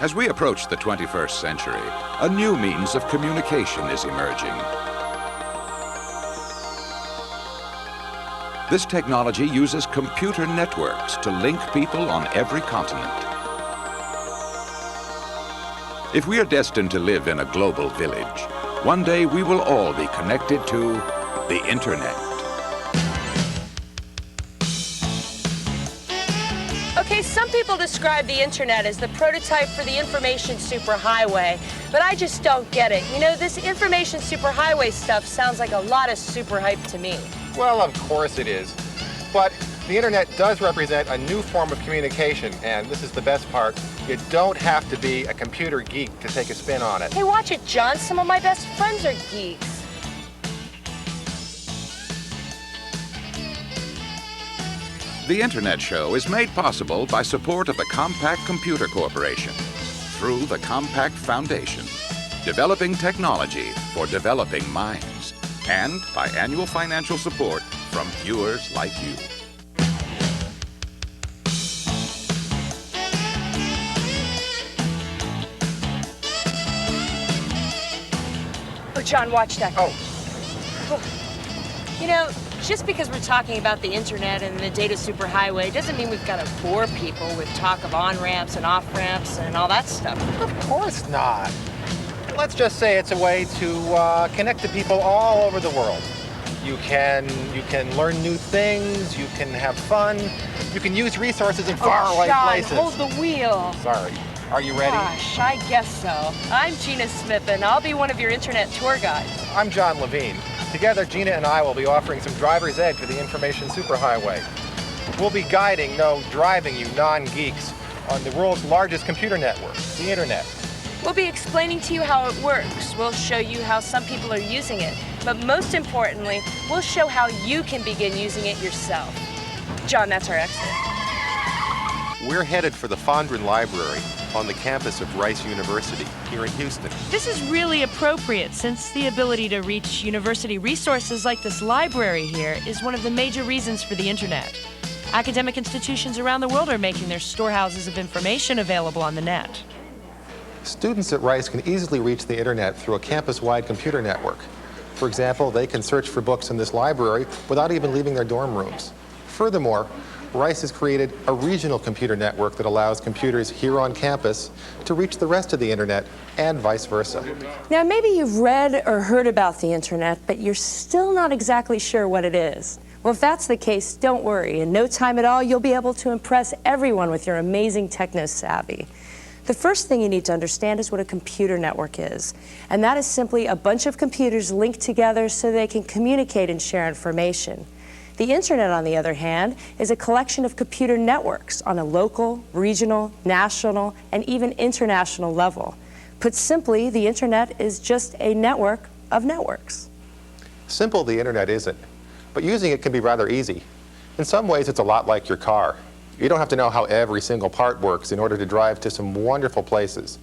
As we approach the 21st century, a new means of communication is emerging. This technology uses computer networks to link people on every continent. If we are destined to live in a global village, one day we will all be connected to the Internet. Okay, some people describe the Internet as the prototype for the information superhighway, but I just don't get it. You know, this information superhighway stuff sounds like a lot of super hype to me. Well, of course it is. But the Internet does represent a new form of communication, and this is the best part. You don't have to be a computer geek to take a spin on it. Hey, watch it, John. Some of my best friends are geeks. The Internet Show is made possible by support of the Compaq Computer Corporation through the Compaq Foundation, developing technology for developing minds, and by annual financial support from viewers like you. Oh, John, watch that. Oh. You know, just because we're talking about the Internet and the data superhighway doesn't mean we've got to bore people with talk of on-ramps and off-ramps and all that stuff. Of course not. Let's just say it's a way to connect to people all over the world. You can learn new things, you can have fun, you can use resources in faraway places. John, hold the wheel. Sorry. Are you ready? Gosh, I guess so. I'm Gina Smith, and I'll be one of your Internet tour guides. I'm John Levine. Together, Gina and I will be offering some driver's ed for the information superhighway. We'll be guiding, no, driving you non-geeks on the world's largest computer network, the Internet. We'll be explaining to you how it works. We'll show you how some people are using it. But most importantly, we'll show how you can begin using it yourself. John, that's our exit. We're headed for the Fondren Library on the campus of Rice University here in Houston. This is really appropriate since the ability to reach university resources like this library here is one of the major reasons for the Internet. Academic institutions around the world are making their storehouses of information available on the net. Students at Rice can easily reach the Internet through a campus-wide computer network. For example, they can search for books in this library without even leaving their dorm rooms. Furthermore, Rice has created a regional computer network that allows computers here on campus to reach the rest of the Internet and vice versa. Now, maybe you've read or heard about the Internet, but you're still not exactly sure what it is. Well, if that's the case, don't worry. In no time at all, you'll be able to impress everyone with your amazing techno-savvy. The first thing you need to understand is what a computer network is. And that is simply a bunch of computers linked together so they can communicate and share information. The Internet, on the other hand, is a collection of computer networks on a local, regional, national, and even international level. Put simply, the Internet is just a network of networks. Simple the Internet isn't, but using it can be rather easy. In some ways, it's a lot like your car. You don't have to know how every single part works in order to drive to some wonderful places.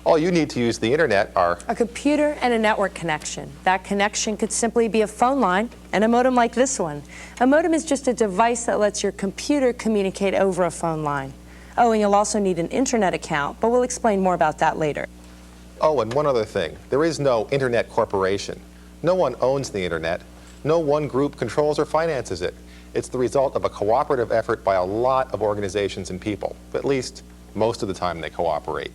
All you need to use the Internet are a computer and a network connection. That connection could simply be a phone line and a modem like this one. A modem is just a device that lets your computer communicate over a phone line. Oh, and you'll also need an Internet account, but we'll explain more about that later. Oh, and one other thing. There is no Internet corporation. No one owns the Internet. No one group controls or finances it. It's the result of a cooperative effort by a lot of organizations and people. At least, most of the time they cooperate.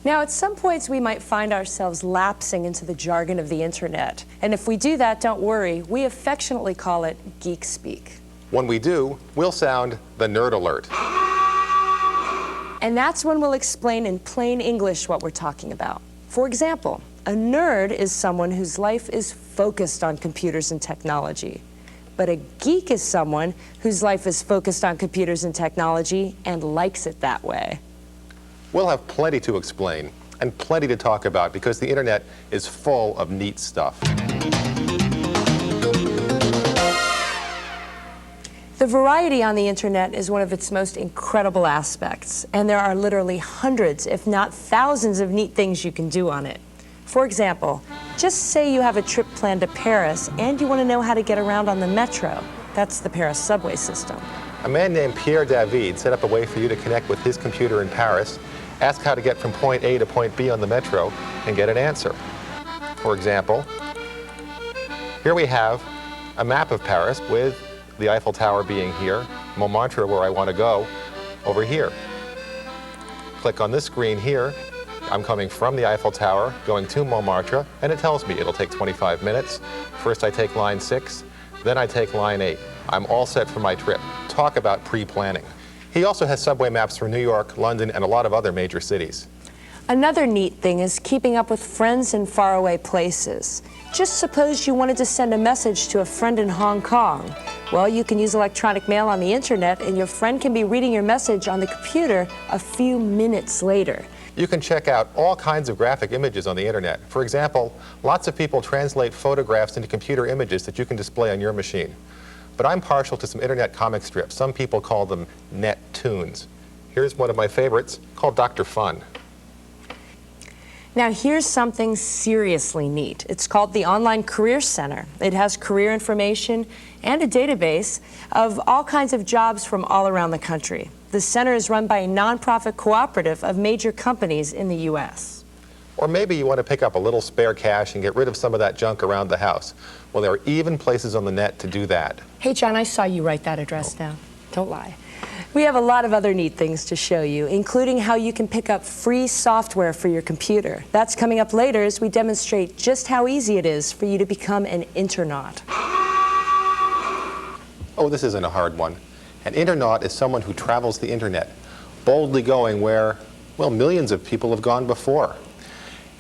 Now, at some points, we might find ourselves lapsing into the jargon of the Internet. And if we do that, don't worry. We affectionately call it geek speak. When we do, we'll sound the nerd alert. And that's when we'll explain in plain English what we're talking about. For example, a nerd is someone whose life is focused on computers and technology. But a geek is someone whose life is focused on computers and technology and likes it that way. We'll have plenty to explain and plenty to talk about because the Internet is full of neat stuff. The variety on the Internet is one of its most incredible aspects, and there are literally hundreds, if not thousands, of neat things you can do on it. For example, just say you have a trip planned to Paris and you want to know how to get around on the metro. That's the Paris subway system. A man named Pierre David set up a way for you to connect with his computer in Paris ask how to get from point A to point B on the metro, and get an answer. For example, here we have a map of Paris with the Eiffel Tower being here, Montmartre, where I want to go, over here. Click on this screen here. I'm coming from the Eiffel Tower, going to Montmartre, and it tells me it'll take 25 minutes. First I take line 6, then I take line 8. I'm all set for my trip. Talk about pre-planning. He also has subway maps for New York, London, and a lot of other major cities. Another neat thing is keeping up with friends in faraway places. Just suppose you wanted to send a message to a friend in Hong Kong. Well, you can use electronic mail on the internet, and your friend can be reading your message on the computer a few minutes later. You can check out all kinds of graphic images on the internet. For example, lots of people translate photographs into computer images that you can display on your machine. But I'm partial to some internet comic strips. Some people call them net toons. Here's one of my favorites called Dr. Fun. Now here's something seriously neat. It's called the Online Career Center. It has career information and a database of all kinds of jobs from all around the country. The center is run by a nonprofit cooperative of major companies in the U.S. Or maybe you want to pick up a little spare cash and get rid of some of that junk around the house. Well, there are even places on the net to do that. Hey, John, I saw you write that address down. Don't lie. We have a lot of other neat things to show you, including how you can pick up free software for your computer. That's coming up later as we demonstrate just how easy it is for you to become an internaut. Oh, this isn't a hard one. An internaut is someone who travels the internet, boldly going where, well, millions of people have gone before.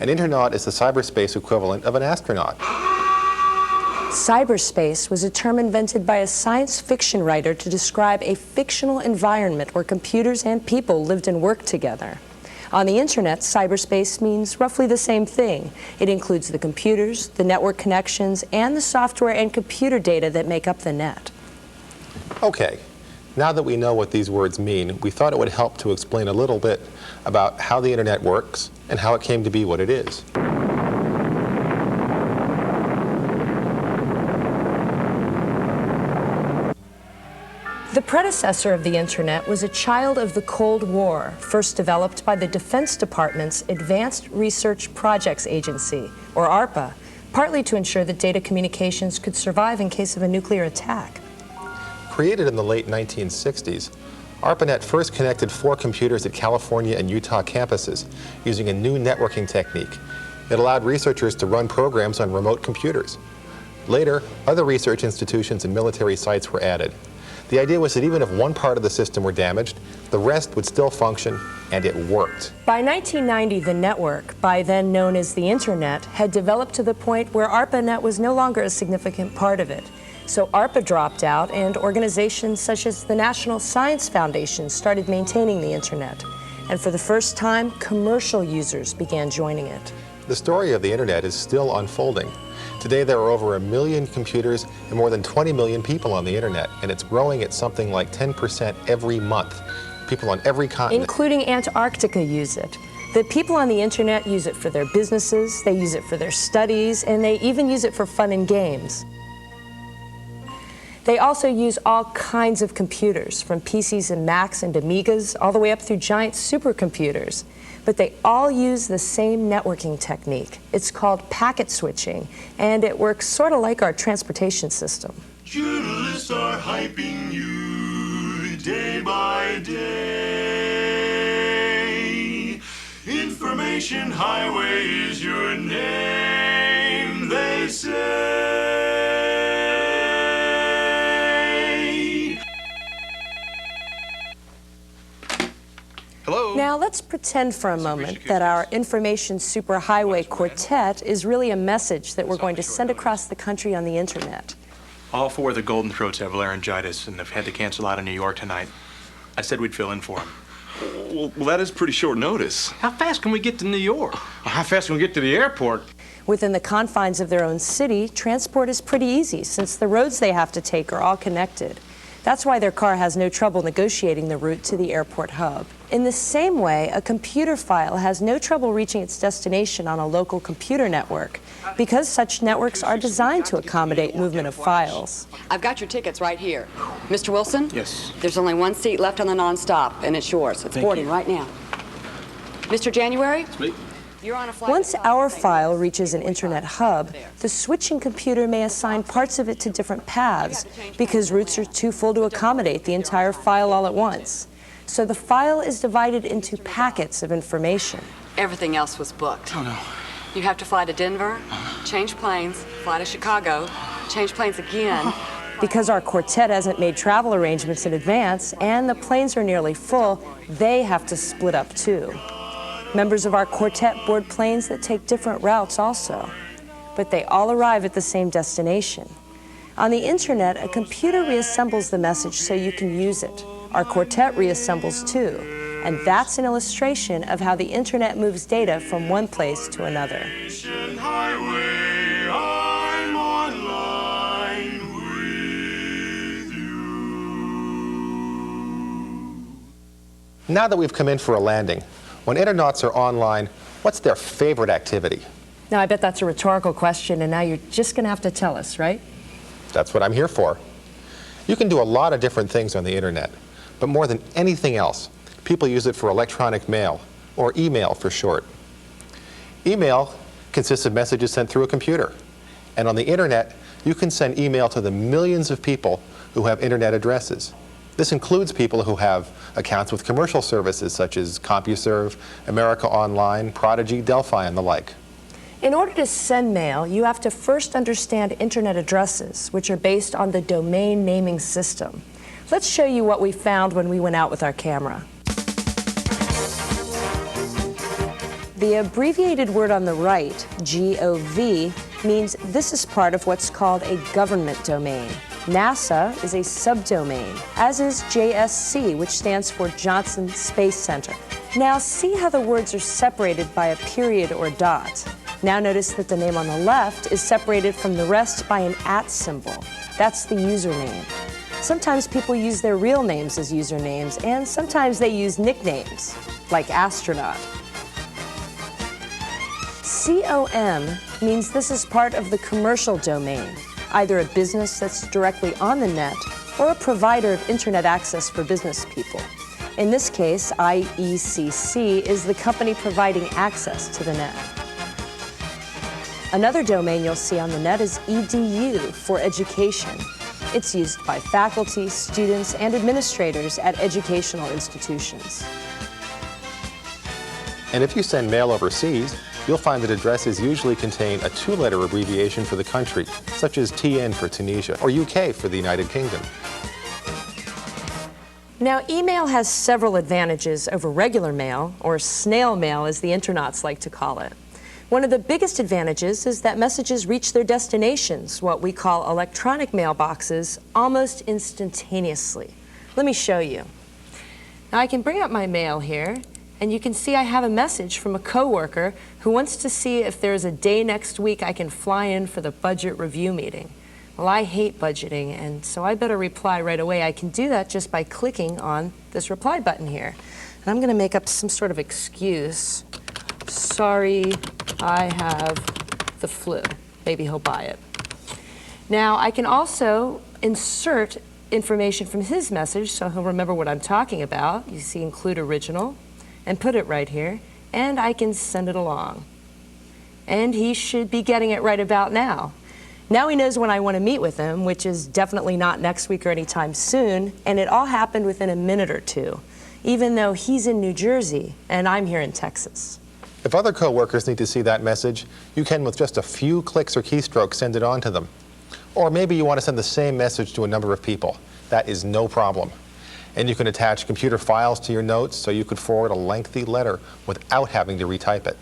An internaut is the cyberspace equivalent of an astronaut. Cyberspace was a term invented by a science fiction writer to describe a fictional environment where computers and people lived and worked together. On the internet, cyberspace means roughly the same thing. It includes the computers, the network connections, and the software and computer data that make up the net. Okay, now that we know what these words mean, we thought it would help to explain a little bit about how the internet works and how it came to be what it is. The predecessor of the internet was a child of the Cold War, first developed by the Defense Department's Advanced Research Projects Agency, or ARPA, partly to ensure that data communications could survive in case of a nuclear attack. Created in the late 1960s, ARPANET first connected 4 computers at California and Utah campuses using a new networking technique. It allowed researchers to run programs on remote computers. Later, other research institutions and military sites were added. The idea was that even if one part of the system were damaged, the rest would still function, and it worked. By 1990, the network, by then known as the Internet, had developed to the point where ARPANET was no longer a significant part of it. So ARPA dropped out, and organizations such as the National Science Foundation started maintaining the Internet. And for the first time, commercial users began joining it. The story of the Internet is still unfolding. Today there are over 1 million computers and more than 20 million people on the Internet, and it's growing at something like 10% every month. People on every continent, including Antarctica, use it. The people on the Internet use it for their businesses, they use it for their studies, and they even use it for fun and games. They also use all kinds of computers, from PCs and Macs and Amigas, all the way up through giant supercomputers. But they all use the same networking technique. It's called packet switching, and it works sort of like our transportation system. Journalists are hyping you day by day. Information highway is your name, they say. Hello. Now let's pretend for a moment that our information superhighway quartet is really a message that we're going to send across the country on the internet. All 4 of the Golden Throats have laryngitis and have had to cancel out of New York tonight. I said we'd fill in for them. Well, that is pretty short notice. How fast can we get to New York? How fast can we get to the airport? Within the confines of their own city, transport is pretty easy since the roads they have to take are all connected. That's why their car has no trouble negotiating the route to the airport hub. In the same way, a computer file has no trouble reaching its destination on a local computer network, because such networks are designed to accommodate movement of files. I've got your tickets right here. Mr. Wilson? Yes. There's only one seat left on the nonstop, and it's yours. It's boarding right now. Mr. January? Me? You're on a flight. Once our file reaches an internet hub, the switching computer may assign parts of it to different paths because routes are too full to accommodate the entire file all at once. So the file is divided into packets of information. Everything else was booked. Oh, no. You have to fly to Denver, change planes, fly to Chicago, change planes again. Because our quartet hasn't made travel arrangements in advance and the planes are nearly full, they have to split up too. Members of our quartet board planes that take different routes also, but they all arrive at the same destination. On the internet, a computer reassembles the message so you can use it. Our quartet reassembles too, and that's an illustration of how the internet moves data from one place to another. Highway, I'm online with you. Now that we've come in for a landing, when internauts are online, what's their favorite activity? Now, I bet that's a rhetorical question, and now you're just going to have to tell us, right? That's what I'm here for. You can do a lot of different things on the internet, but more than anything else, people use it for electronic mail, or email for short. Email consists of messages sent through a computer. And on the internet, you can send email to the millions of people who have internet addresses. This includes people who have accounts with commercial services such as CompuServe, America Online, Prodigy, Delphi, and the like. In order to send mail, you have to first understand internet addresses, which are based on the domain naming system. Let's show you what we found when we went out with our camera. The abbreviated word on the right, GOV, means this is part of what's called a government domain. NASA is a subdomain, as is JSC, which stands for Johnson Space Center. Now see how the words are separated by a period or dot. Now notice that the name on the left is separated from the rest by an @ symbol. That's the username. Sometimes people use their real names as usernames, and sometimes they use nicknames, like astronaut. COM means this is part of the commercial domain, either a business that's directly on the net or a provider of internet access for business people. In this case, IECC is the company providing access to the net. Another domain you'll see on the net is EDU for education. It's used by faculty, students, and administrators at educational institutions. And if you send mail overseas, you'll find that addresses usually contain a 2-letter abbreviation for the country, such as TN for Tunisia, or UK for the United Kingdom. Now, email has several advantages over regular mail, or snail mail as the internauts like to call it. One of the biggest advantages is that messages reach their destinations, what we call electronic mailboxes, almost instantaneously. Let me show you. Now, I can bring up my mail here, and you can see I have a message from a coworker who wants to see if there's a day next week I can fly in for the budget review meeting. Well, I hate budgeting, and so I better reply right away. I can do that just by clicking on this reply button here. And I'm going to make up some sort of excuse. Sorry, I have the flu. Maybe he'll buy it. Now, I can also insert information from his message so he'll remember what I'm talking about. You see include original, and put it right here, and I can send it along. And he should be getting it right about now. Now he knows when I want to meet with him, which is definitely not next week or anytime soon, and it all happened within a minute or two, even though he's in New Jersey and I'm here in Texas. If other coworkers need to see that message, you can, with just a few clicks or keystrokes, send it on to them. Or maybe you want to send the same message to a number of people. That is no problem. And you can attach computer files to your notes so you could forward a lengthy letter without having to retype it.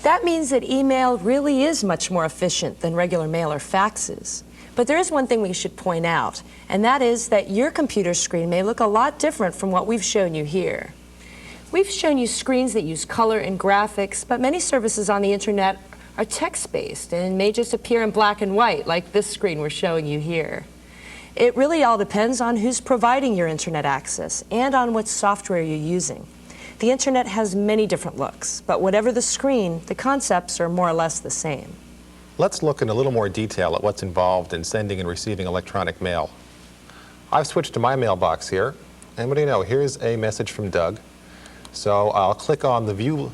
That means that email really is much more efficient than regular mail or faxes. But there is one thing we should point out, and that is that your computer screen may look a lot different from what we've shown you here. We've shown you screens that use color and graphics, but many services on the internet are text-based and may just appear in black and white, like this screen we're showing you here. It really all depends on who's providing your internet access and on what software you're using. The internet has many different looks, but whatever the screen, the concepts are more or less the same. Let's look in a little more detail at what's involved in sending and receiving electronic mail. I've switched to my mailbox here, and what do you know, here's a message from Doug. So I'll click on the View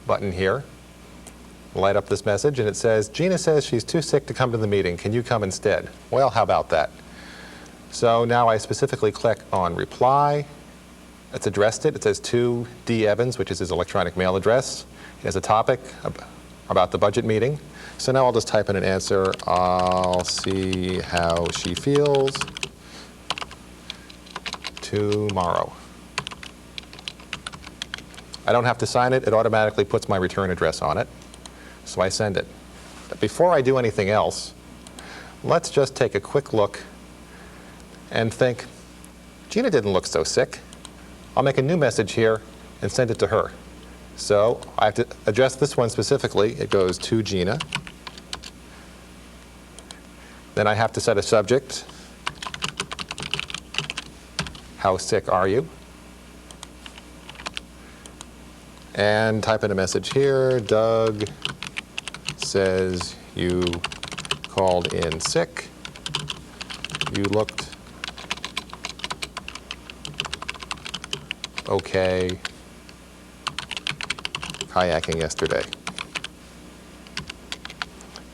button here, light up this message, and it says, Gina says she's too sick to come to the meeting. Can you come instead? Well, how about that? So now I specifically click on Reply. It's addressed it. It says to D. Evans, which is his electronic mail address. It has a topic about the budget meeting. So now I'll just type in an answer. I'll see how she feels tomorrow. I don't have to sign it. It automatically puts my return address on it. So I send it. But before I do anything else, let's just take a quick look and think, Gina didn't look so sick. I'll make a new message here and send it to her. So I have to address this one specifically. It goes to Gina. Then I have to set a subject. How sick are you? And type in a message here. Doug says you called in sick. You looked okay kayaking yesterday.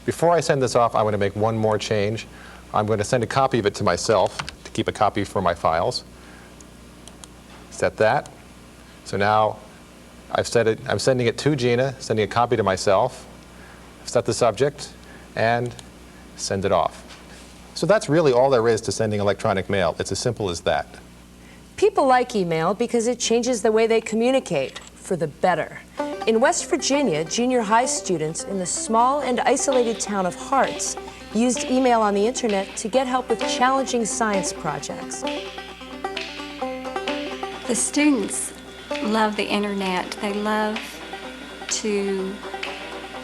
Before I send this off, I'm going to make one more change. I'm going to send a copy of it to myself to keep a copy for my files. Set that. So now I've set it, I'm sending it to Gina, sending a copy to myself, set the subject, and send it off. So that's really all there is to sending electronic mail. It's as simple as that. People like email because it changes the way they communicate for the better. In West Virginia, junior high students in the small and isolated town of Harts used email on the internet to get help with challenging science projects. The students love the internet. They love to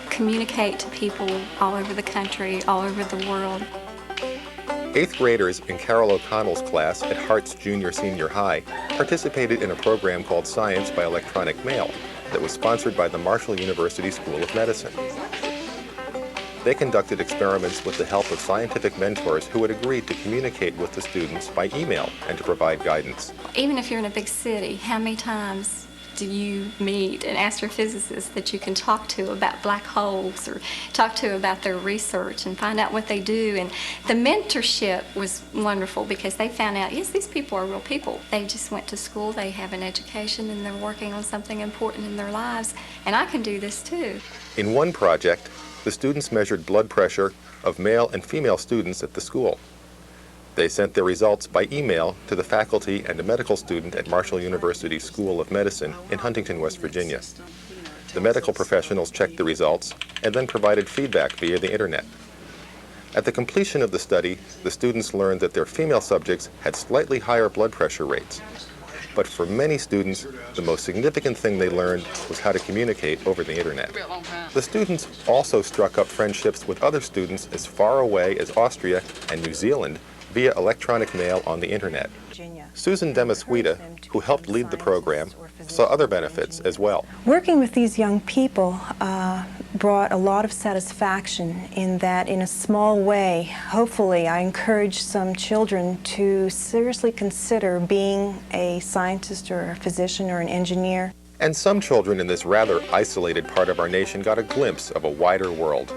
communicate to people all over the country, all over the world. 8th graders in Carol O'Connell's class at Harts Junior Senior High participated in a program called Science by Electronic Mail that was sponsored by the Marshall University School of Medicine. They conducted experiments with the help of scientific mentors who had agreed to communicate with the students by email and to provide guidance. Even if you're in a big city, how many times do you meet an astrophysicist that you can talk to about black holes or talk to about their research and find out what they do? And the mentorship was wonderful because they found out, yes, these people are real people. They just went to school, they have an education, and they're working on something important in their lives, and I can do this too. In one project, the students measured blood pressure of male and female students at the school. They sent their results by email to the faculty and a medical student at Marshall University School of Medicine in Huntington, West Virginia. The medical professionals checked the results and then provided feedback via the internet. At the completion of the study, the students learned that their female subjects had slightly higher blood pressure rates. But for many students, the most significant thing they learned was how to communicate over the internet. The students also struck up friendships with other students as far away as Austria and New Zealand via electronic mail on the internet. Susan Demaswita, who helped lead the program, saw other benefits as well. Working with these young people brought a lot of satisfaction in that, in a small way, hopefully I encouraged some children to seriously consider being a scientist or a physician or an engineer. And some children in this rather isolated part of our nation got a glimpse of a wider world.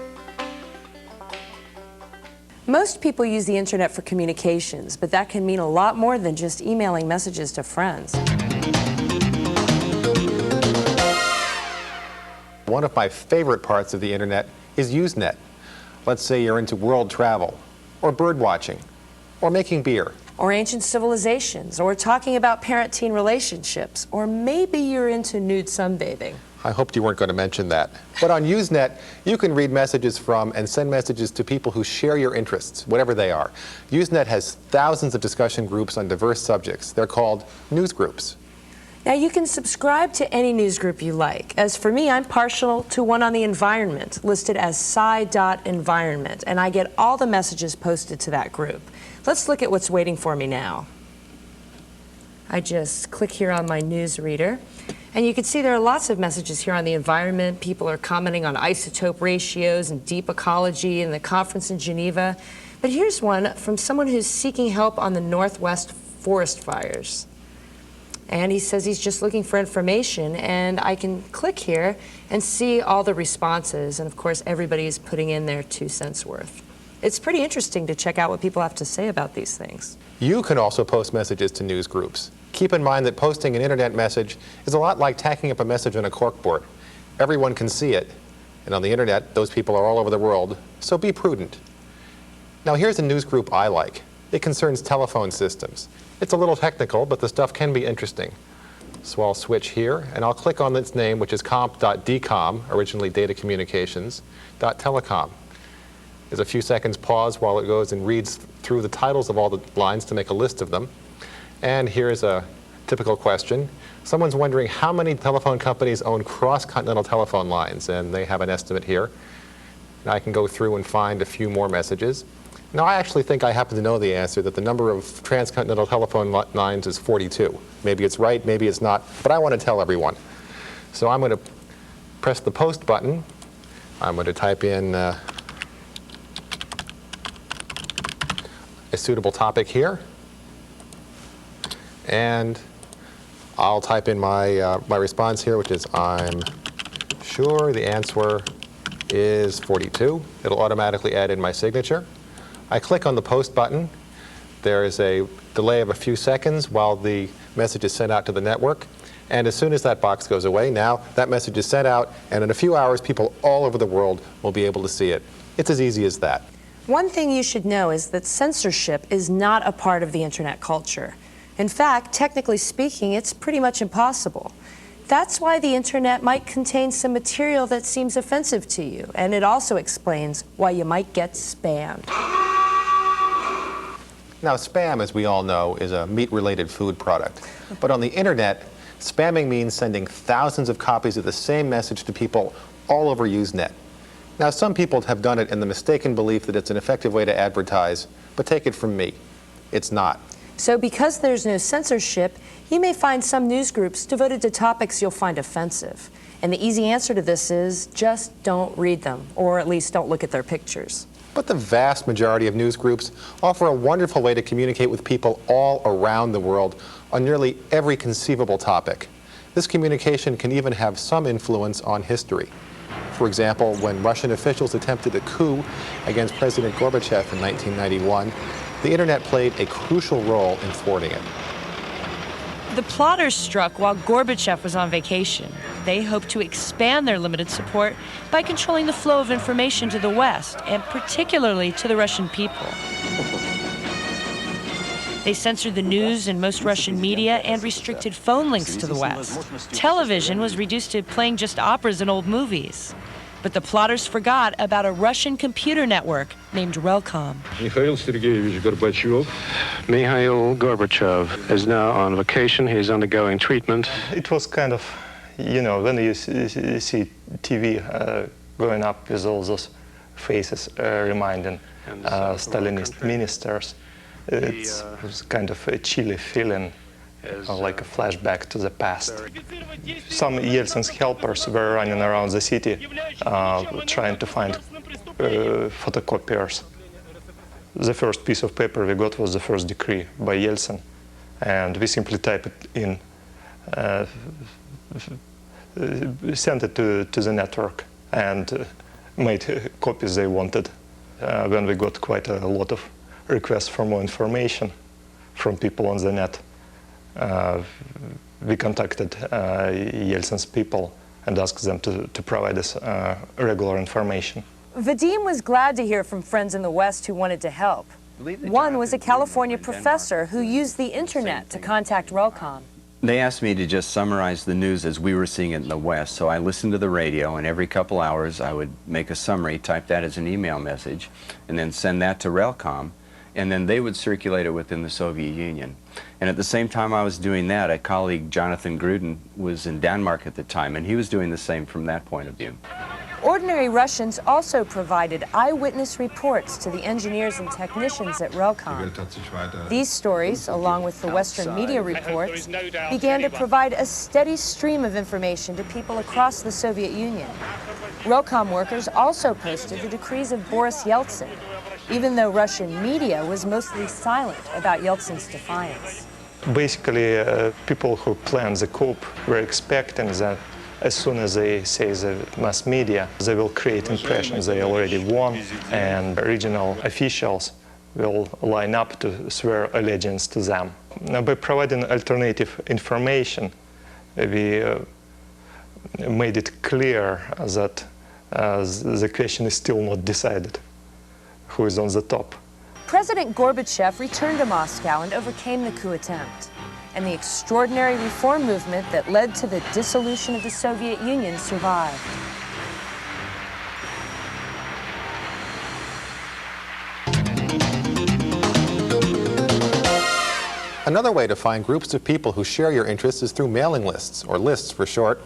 Most people use the internet for communications, but that can mean a lot more than just emailing messages to friends. One of my favorite parts of the internet is Usenet. Let's say you're into world travel, or bird watching, or making beer. Or ancient civilizations, or talking about parent-teen relationships, or maybe you're into nude sunbathing. I hoped you weren't going to mention that. But on Usenet, you can read messages from and send messages to people who share your interests, whatever they are. Usenet has thousands of discussion groups on diverse subjects. They're called news groups. Now, you can subscribe to any news group you like. As for me, I'm partial to one on the environment, listed as sci.environment, and I get all the messages posted to that group. Let's look at what's waiting for me now. I just click here on my news reader, and you can see there are lots of messages here on the environment. People are commenting on isotope ratios and deep ecology and the conference in Geneva. But here's one from someone who's seeking help on the Northwest forest fires. And he says he's just looking for information, and I can click here and see all the responses, and of course everybody's putting in their 2 cents worth. It's pretty interesting to check out what people have to say about these things. You can also post messages to news groups. Keep in mind that posting an internet message is a lot like tacking up a message on a corkboard. Everyone can see it, and on the internet, those people are all over the world, so be prudent. Now here's a news group I like. It concerns telephone systems. It's a little technical, but the stuff can be interesting. So I'll switch here, and I'll click on its name, which is comp.dcom, originally data communications, .telecom. There's a few seconds pause while it goes and reads through the titles of all the lines to make a list of them. And here's a typical question. Someone's wondering how many telephone companies own cross-continental telephone lines, and they have an estimate here. And I can go through and find a few more messages. Now, I actually think I happen to know the answer, that the number of transcontinental telephone lines is 42. Maybe it's right, maybe it's not, but I want to tell everyone. So I'm going to press the post button. I'm going to type in a suitable topic here. And I'll type in my response here, which is, I'm sure the answer is 42. It'll automatically add in my signature. I click on the post button. There is a delay of a few seconds while the message is sent out to the network. And as soon as that box goes away, now that message is sent out, and in a few hours, people all over the world will be able to see it. It's as easy as that. One thing you should know is that censorship is not a part of the internet culture. In fact, technically speaking, it's pretty much impossible. That's why the internet might contain some material that seems offensive to you, and it also explains why you might get spammed. Now, spam, as we all know, is a meat-related food product. But on the internet, spamming means sending thousands of copies of the same message to people all over Usenet. Now, some people have done it in the mistaken belief that it's an effective way to advertise, but take it from me, it's not. So because there's no censorship, you may find some news groups devoted to topics you'll find offensive. And the easy answer to this is just don't read them, or at least don't look at their pictures. But the vast majority of news groups offer a wonderful way to communicate with people all around the world on nearly every conceivable topic. This communication can even have some influence on history. For example, when Russian officials attempted a coup against President Gorbachev in 1991, the internet played a crucial role in thwarting it. The plotters struck while Gorbachev was on vacation. They hoped to expand their limited support by controlling the flow of information to the West, and particularly to the Russian people. They censored the news and most Russian media and restricted phone links to the West. Television was reduced to playing just operas and old movies. But the plotters forgot about a Russian computer network named Relcom. Mikhail Sergeyevich Gorbachev. Mikhail Gorbachev is now on vacation. He's undergoing treatment. It was kind of, you know, when you see TV going up with all those faces reminding Stalinist ministers, it was kind of a chilly feeling. Like a flashback to the past. Some Yeltsin's helpers were running around the city trying to find photocopiers. The first piece of paper we got was the first decree by Yeltsin, and we simply typed it in, sent it to the network, and made copies they wanted. When we got quite a lot of requests for more information from people on the net, we contacted Yeltsin's people and asked them to provide us regular information. Vadim was glad to hear from friends in the West who wanted to help. One was a California professor who used the internet to contact Relcom. They asked me to just summarize the news as we were seeing it in the West, so I listened to the radio, and every couple hours I would make a summary, type that as an email message, and then send that to Relcom, and then they would circulate it within the Soviet Union. And at the same time I was doing that, a colleague, Jonathan Gruden, was in Denmark at the time, and he was doing the same from that point of view. Ordinary Russians also provided eyewitness reports to the engineers and technicians at Relcom. These stories, along with the Western media reports, began to provide a steady stream of information to people across the Soviet Union. Relcom workers also posted the decrees of Boris Yeltsin, even though Russian media was mostly silent about Yeltsin's defiance. Basically, people who plan the coup were expecting that as soon as they say the mass media, they will create impressions they already won, and regional officials will line up to swear allegiance to them. Now, by providing alternative information, we made it clear that the question is still not decided, who is on the top. President Gorbachev returned to Moscow and overcame the coup attempt. And the extraordinary reform movement that led to the dissolution of the Soviet Union survived. Another way to find groups of people who share your interests is through mailing lists, or lists for short.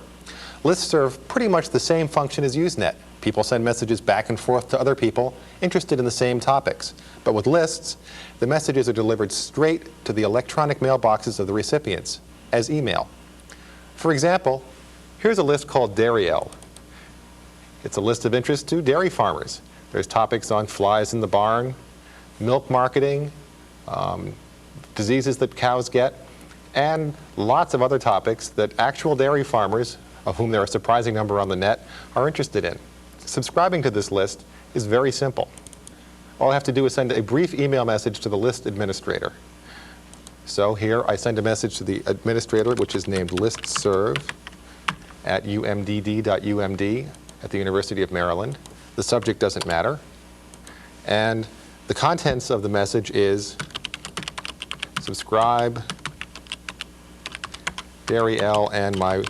Lists serve pretty much the same function as Usenet. People send messages back and forth to other people interested in the same topics. But with lists, the messages are delivered straight to the electronic mailboxes of the recipients as email. For example, here's a list called Dairy-L. It's a list of interest to dairy farmers. There's topics on flies in the barn, milk marketing, diseases that cows get, and lots of other topics that actual dairy farmers, of whom there are a surprising number on the net, are interested in. Subscribing to this list is very simple. All I have to do is send a brief email message to the list administrator. So here I send a message to the administrator, which is named listserv@umdd.umd at the University of Maryland. The subject doesn't matter. And the contents of the message is subscribe, Dairy-L, and my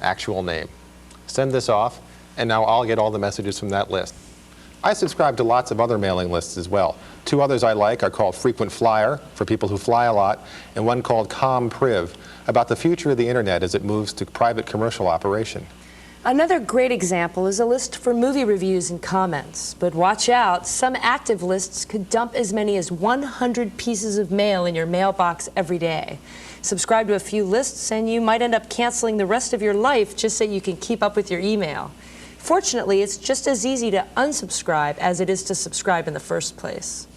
actual name. Send this off, and now I'll get all the messages from that list. I subscribe to lots of other mailing lists as well. Two others I like are called Frequent Flyer, for people who fly a lot, and one called ComPriv, about the future of the internet as it moves to private commercial operation. Another great example is a list for movie reviews and comments. But watch out, some active lists could dump as many as 100 pieces of mail in your mailbox every day. Subscribe to a few lists and you might end up canceling the rest of your life just so you can keep up with your email. Fortunately, it's just as easy to unsubscribe as it is to subscribe in the first place.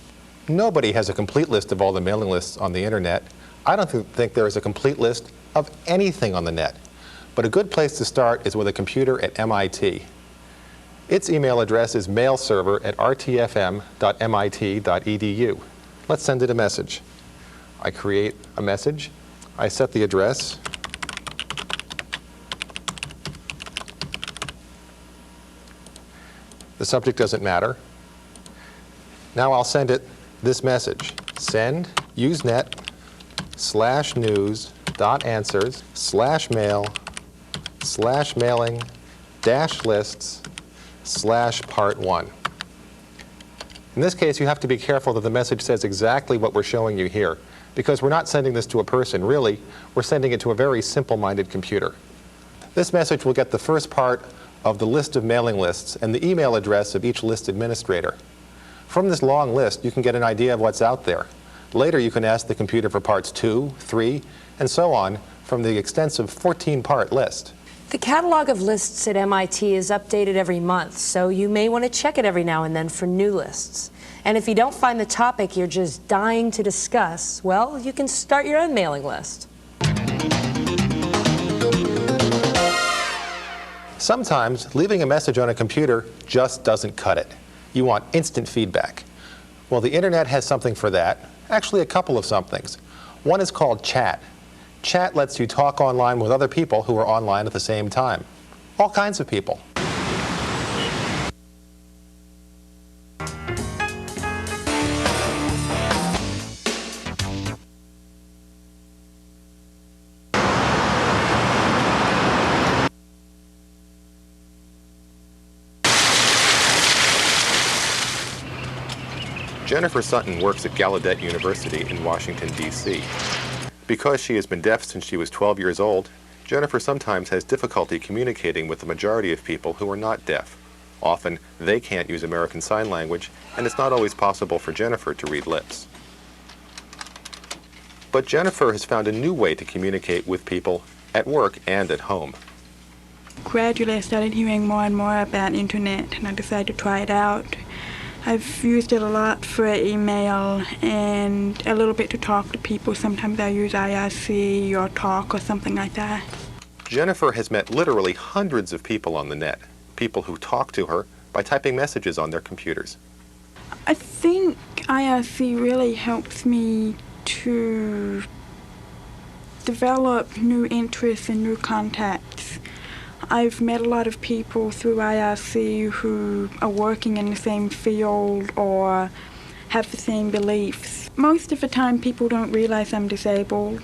Nobody has a complete list of all the mailing lists on the internet. I don't think there is a complete list of anything on the net. But a good place to start is with a computer at MIT. Its email address is mailserver@rtfm.mit.edu. Let's send it a message. I create a message. I set the address. The subject doesn't matter. Now I'll send it this message. Send usenet/news.answers/mailing-lists/part1. In this case, you have to be careful that the message says exactly what we're showing you here, because we're not sending this to a person. Really, we're sending it to a very simple-minded computer. This message will get the first part of the list of mailing lists and the email address of each list administrator. From this long list, you can get an idea of what's out there. Later, you can ask the computer for parts 2, 3, and so on from the extensive 14-part list. The catalog of lists at MIT is updated every month, so you may want to check it every now and then for new lists. And if you don't find the topic you're just dying to discuss, well, you can start your own mailing list. Sometimes, leaving a message on a computer just doesn't cut it. You want instant feedback. Well, the internet has something for that. Actually, a couple of somethings. One is called chat. Chat lets you talk online with other people who are online at the same time. All kinds of people. Jennifer Sutton works at Gallaudet University in Washington, D.C. Because she has been deaf since she was 12 years old, Jennifer sometimes has difficulty communicating with the majority of people who are not deaf. Often, they can't use American Sign Language, and it's not always possible for Jennifer to read lips. But Jennifer has found a new way to communicate with people at work and at home. Gradually, I started hearing more and more about internet, and I decided to try it out. I've used it a lot for email and a little bit to talk to people. Sometimes I use IRC or Talk or something like that. Jennifer has met literally hundreds of people on the net, people who talk to her by typing messages on their computers. I think IRC really helps me to develop new interests and new contacts. I've met a lot of people through IRC who are working in the same field or have the same beliefs. Most of the time people don't realize I'm disabled.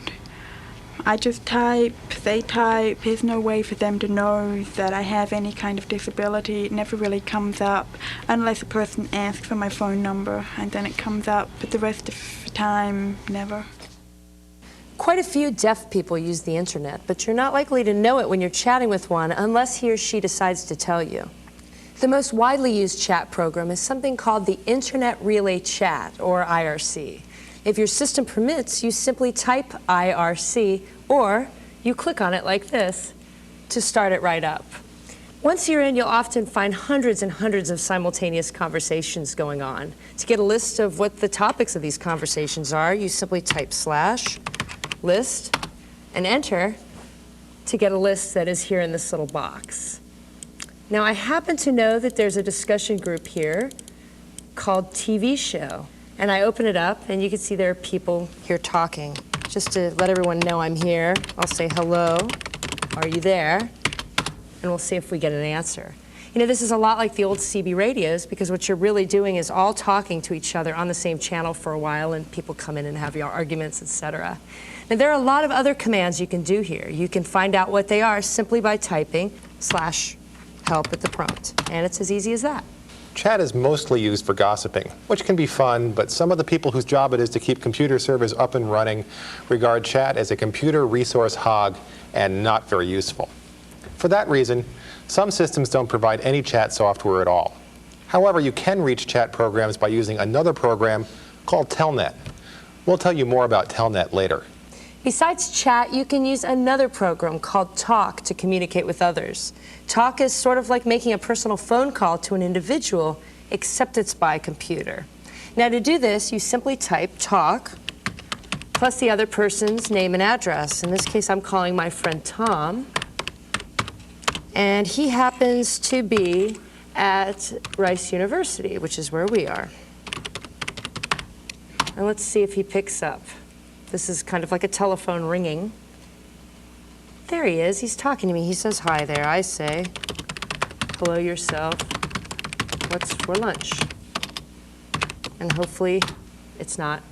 I just type, they type. There's no way for them to know that I have any kind of disability. It never really comes up unless a person asks for my phone number, and then it comes up, but the rest of the time, never. Quite a few deaf people use the internet, but you're not likely to know it when you're chatting with one unless he or she decides to tell you. The most widely used chat program is something called the Internet Relay Chat, or IRC. If your system permits, you simply type IRC, or you click on it like this to start it right up. Once you're in, you'll often find hundreds and hundreds of simultaneous conversations going on. To get a list of what the topics of these conversations are, you simply type /list and enter to get a list that is here in this little box. Now, I happen to know that there's a discussion group here called TV Show, and I open it up and you can see there are people here talking. Just to let everyone know I'm here, I'll say hello, are you there? And we'll see if we get an answer. You know, this is a lot like the old CB radios, because what you're really doing is all talking to each other on the same channel for a while, and people come in and have your arguments, etc. Now, there are a lot of other commands you can do here. You can find out what they are simply by typing /help at the prompt, and it's as easy as that. Chat is mostly used for gossiping, which can be fun, but some of the people whose job it is to keep computer servers up and running regard chat as a computer resource hog and not very useful. For that reason, some systems don't provide any chat software at all. However, you can reach chat programs by using another program called Telnet. We'll tell you more about Telnet later. Besides chat, you can use another program called Talk to communicate with others. Talk is sort of like making a personal phone call to an individual, except it's by computer. Now, to do this, you simply type Talk plus the other person's name and address. In this case, I'm calling my friend Tom, and he happens to be at Rice University, which is where we are. And let's see if he picks up. This is kind of like a telephone ringing. There he is. He's talking to me. He says, hi there. I say, hello yourself. What's for lunch? And hopefully it's not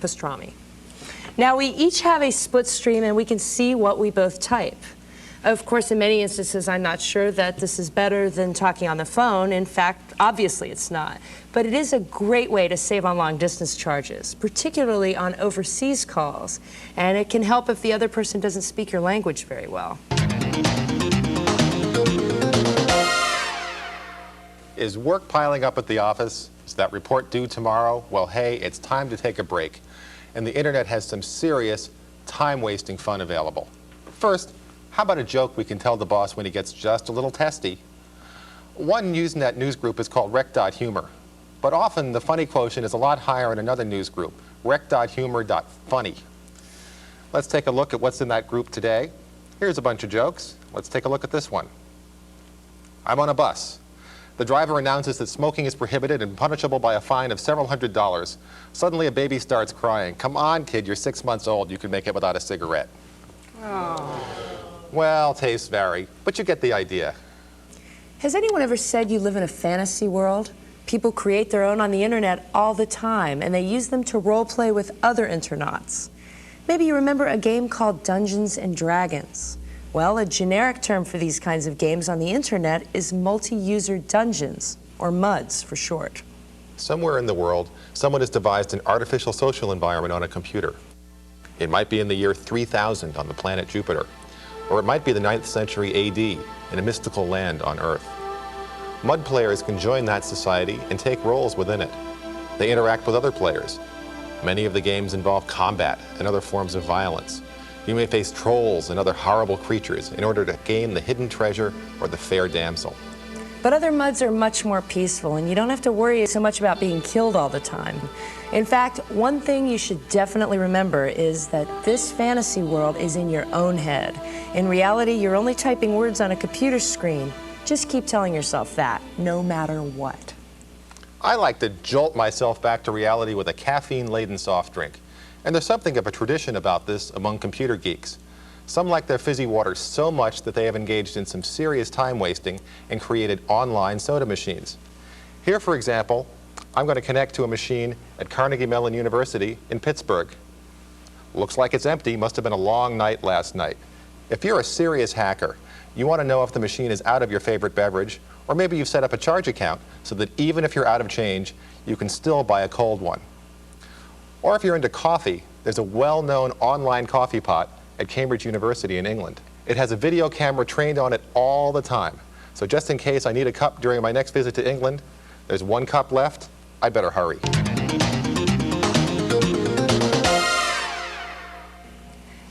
pastrami. Now, we each have a split stream, and we can see what we both type. Of course, in many instances, I'm not sure that this is better than talking on the phone. In fact, obviously it's not. But it is a great way to save on long-distance charges, particularly on overseas calls. And it can help if the other person doesn't speak your language very well. Is work piling up at the office? Is that report due tomorrow? Well, hey, it's time to take a break. And the internet has some serious time-wasting fun available. First, how about a joke we can tell the boss when he gets just a little testy? One Usenet news group is called rec.humor, but often the funny quotient is a lot higher in another news group, rec.humor.funny. Let's take a look at what's in that group today. Here's a bunch of jokes. Let's take a look at this one. I'm on a bus. The driver announces that smoking is prohibited and punishable by a fine of several $100s. Suddenly a baby starts crying. Come on, kid, you're 6 months old. You can make it without a cigarette. Oh. Well, tastes vary, but you get the idea. Has anyone ever said you live in a fantasy world? People create their own on the internet all the time, and they use them to role play with other internauts. Maybe you remember a game called Dungeons and Dragons. Well, a generic term for these kinds of games on the internet is multi-user dungeons, or MUDs for short. Somewhere in the world, someone has devised an artificial social environment on a computer. It might be in the year 3000 on the planet Jupiter, or it might be the 9th century AD in a mystical land on Earth. MUD players can join that society and take roles within it. They interact with other players. Many of the games involve combat and other forms of violence. You may face trolls and other horrible creatures in order to gain the hidden treasure or the fair damsel. But other MUDs are much more peaceful, and you don't have to worry so much about being killed all the time. In fact, one thing you should definitely remember is that this fantasy world is in your own head. In reality, you're only typing words on a computer screen. Just keep telling yourself that, no matter what. I like to jolt myself back to reality with a caffeine-laden soft drink. And there's something of a tradition about this among computer geeks. Some like their fizzy water so much that they have engaged in some serious time wasting and created online soda machines. Here, for example, I'm going to connect to a machine at Carnegie Mellon University in Pittsburgh. Looks like it's empty. Must have been a long night last night. If you're a serious hacker, you want to know if the machine is out of your favorite beverage, or maybe you've set up a charge account so that even if you're out of change, you can still buy a cold one. Or if you're into coffee, there's a well-known online coffee pot at Cambridge University in England. It has a video camera trained on it all the time. So just in case I need a cup during my next visit to England, there's one cup left, I better hurry.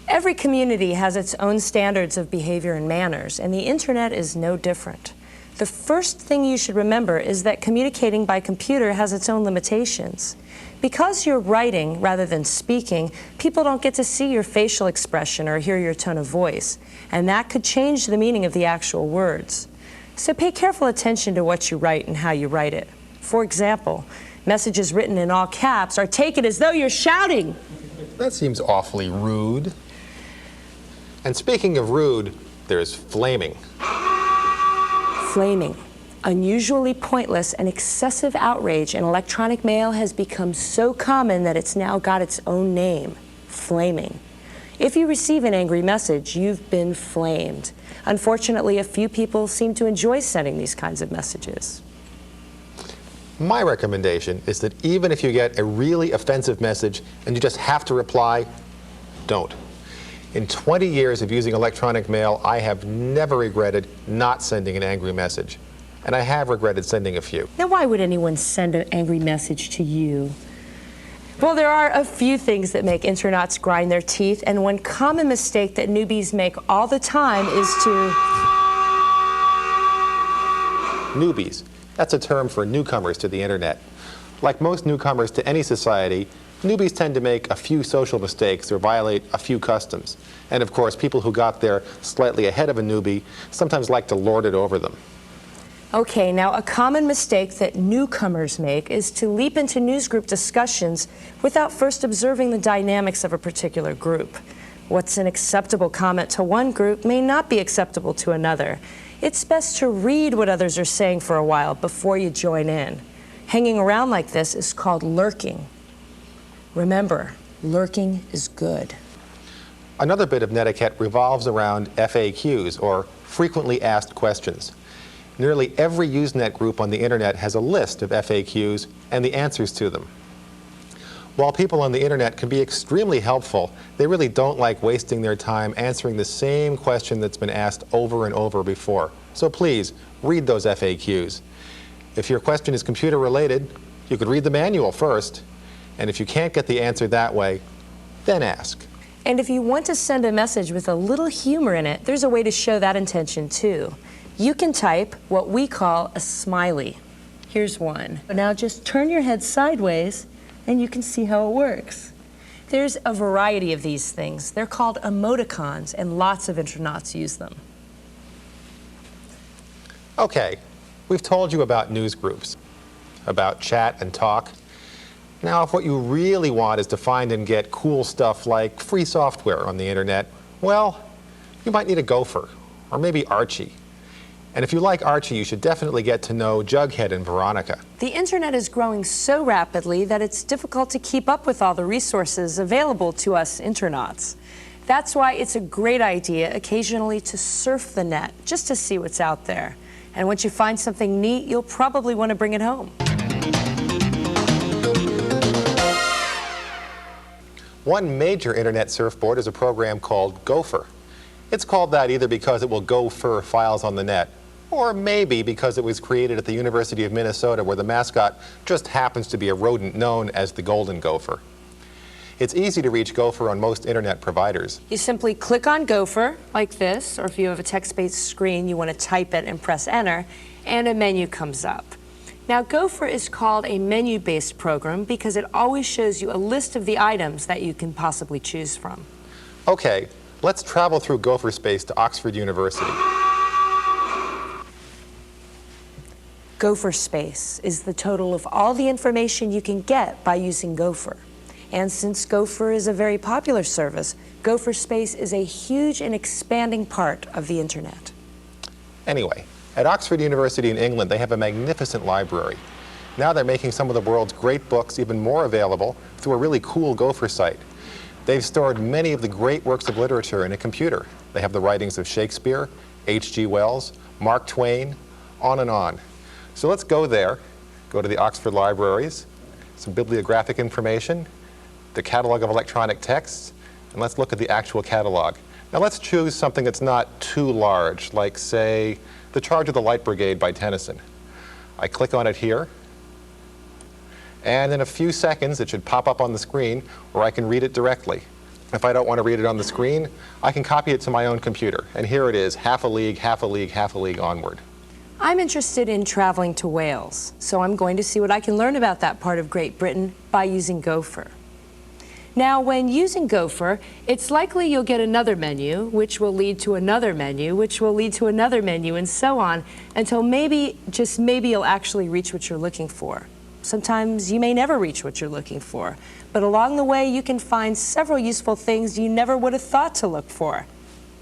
Every community has its own standards of behavior and manners, and the internet is no different. The first thing you should remember is that communicating by computer has its own limitations. Because you're writing rather than speaking, people don't get to see your facial expression or hear your tone of voice, and that could change the meaning of the actual words. So pay careful attention to what you write and how you write it. For example, messages written in all caps are taken as though you're shouting. That seems awfully rude. And speaking of rude, there's flaming. Flaming. Unusually pointless and excessive outrage in electronic mail has become so common that it's now got its own name, flaming. If you receive an angry message, you've been flamed. Unfortunately, a few people seem to enjoy sending these kinds of messages. My recommendation is that even if you get a really offensive message and you just have to reply, don't. In 20 years of using electronic mail, I have never regretted not sending an angry message. And I have regretted sending a few. Now, why would anyone send an angry message to you? Well, there are a few things that make internauts grind their teeth, and one common mistake that newbies make all the time is to... Newbies. That's a term for newcomers to the internet. Like most newcomers to any society, newbies tend to make a few social mistakes or violate a few customs. And of course, people who got there slightly ahead of a newbie sometimes like to lord it over them. Okay, now a common mistake that newcomers make is to leap into newsgroup discussions without first observing the dynamics of a particular group. What's an acceptable comment to one group may not be acceptable to another. It's best to read what others are saying for a while before you join in. Hanging around like this is called lurking. Remember, lurking is good. Another bit of netiquette revolves around FAQs, or frequently asked questions. Nearly every Usenet group on the internet has a list of FAQs and the answers to them. While people on the internet can be extremely helpful, they really don't like wasting their time answering the same question that's been asked over and over before. So please, read those FAQs. If your question is computer related, you could read the manual first, and if you can't get the answer that way, then ask. And if you want to send a message with a little humor in it, there's a way to show that intention too. You can type what we call a smiley. Here's one. Now just turn your head sideways and you can see how it works. There's a variety of these things. They're called emoticons, and lots of internauts use them. Okay, we've told you about news groups, about chat and talk. Now, if what you really want is to find and get cool stuff like free software on the internet, well, you might need a Gopher, or maybe Archie. And if you like Archie, you should definitely get to know Jughead and Veronica. The internet is growing so rapidly that it's difficult to keep up with all the resources available to us internauts. That's why it's a great idea occasionally to surf the net, just to see what's out there. And once you find something neat, you'll probably want to bring it home. One major internet surfboard is a program called Gopher. It's called that either because it will gopher files on the net, or maybe because it was created at the University of Minnesota, where the mascot just happens to be a rodent known as the golden gopher. It's easy to reach Gopher on most internet providers. You simply click on Gopher like this, or if you have a text-based screen, you want to type it and press enter, and a menu comes up. Now, Gopher is called a menu-based program because it always shows you a list of the items that you can possibly choose from. Okay, let's travel through Gopher space to Oxford University. Gopher space is the total of all the information you can get by using Gopher. And since Gopher is a very popular service, Gopher space is a huge and expanding part of the internet. Anyway, at Oxford University in England, they have a magnificent library. Now they're making some of the world's great books even more available through a really cool Gopher site. They've stored many of the great works of literature in a computer. They have the writings of Shakespeare, H.G. Wells, Mark Twain, on and on. So let's go there, go to the Oxford Libraries, some bibliographic information, the catalog of electronic texts, and let's look at the actual catalog. Now let's choose something that's not too large, like, say, The Charge of the Light Brigade by Tennyson. I click on it here, and in a few seconds it should pop up on the screen where I can read it directly. If I don't want to read it on the screen, I can copy it to my own computer, and here it is, half a league, half a league, half a league onward. I'm interested in traveling to Wales, so I'm going to see what I can learn about that part of Great Britain by using Gopher. Now, when using Gopher, it's likely you'll get another menu, which will lead to another menu, which will lead to another menu, and so on, until maybe, just maybe, you'll actually reach what you're looking for. Sometimes you may never reach what you're looking for, but along the way you can find several useful things you never would have thought to look for.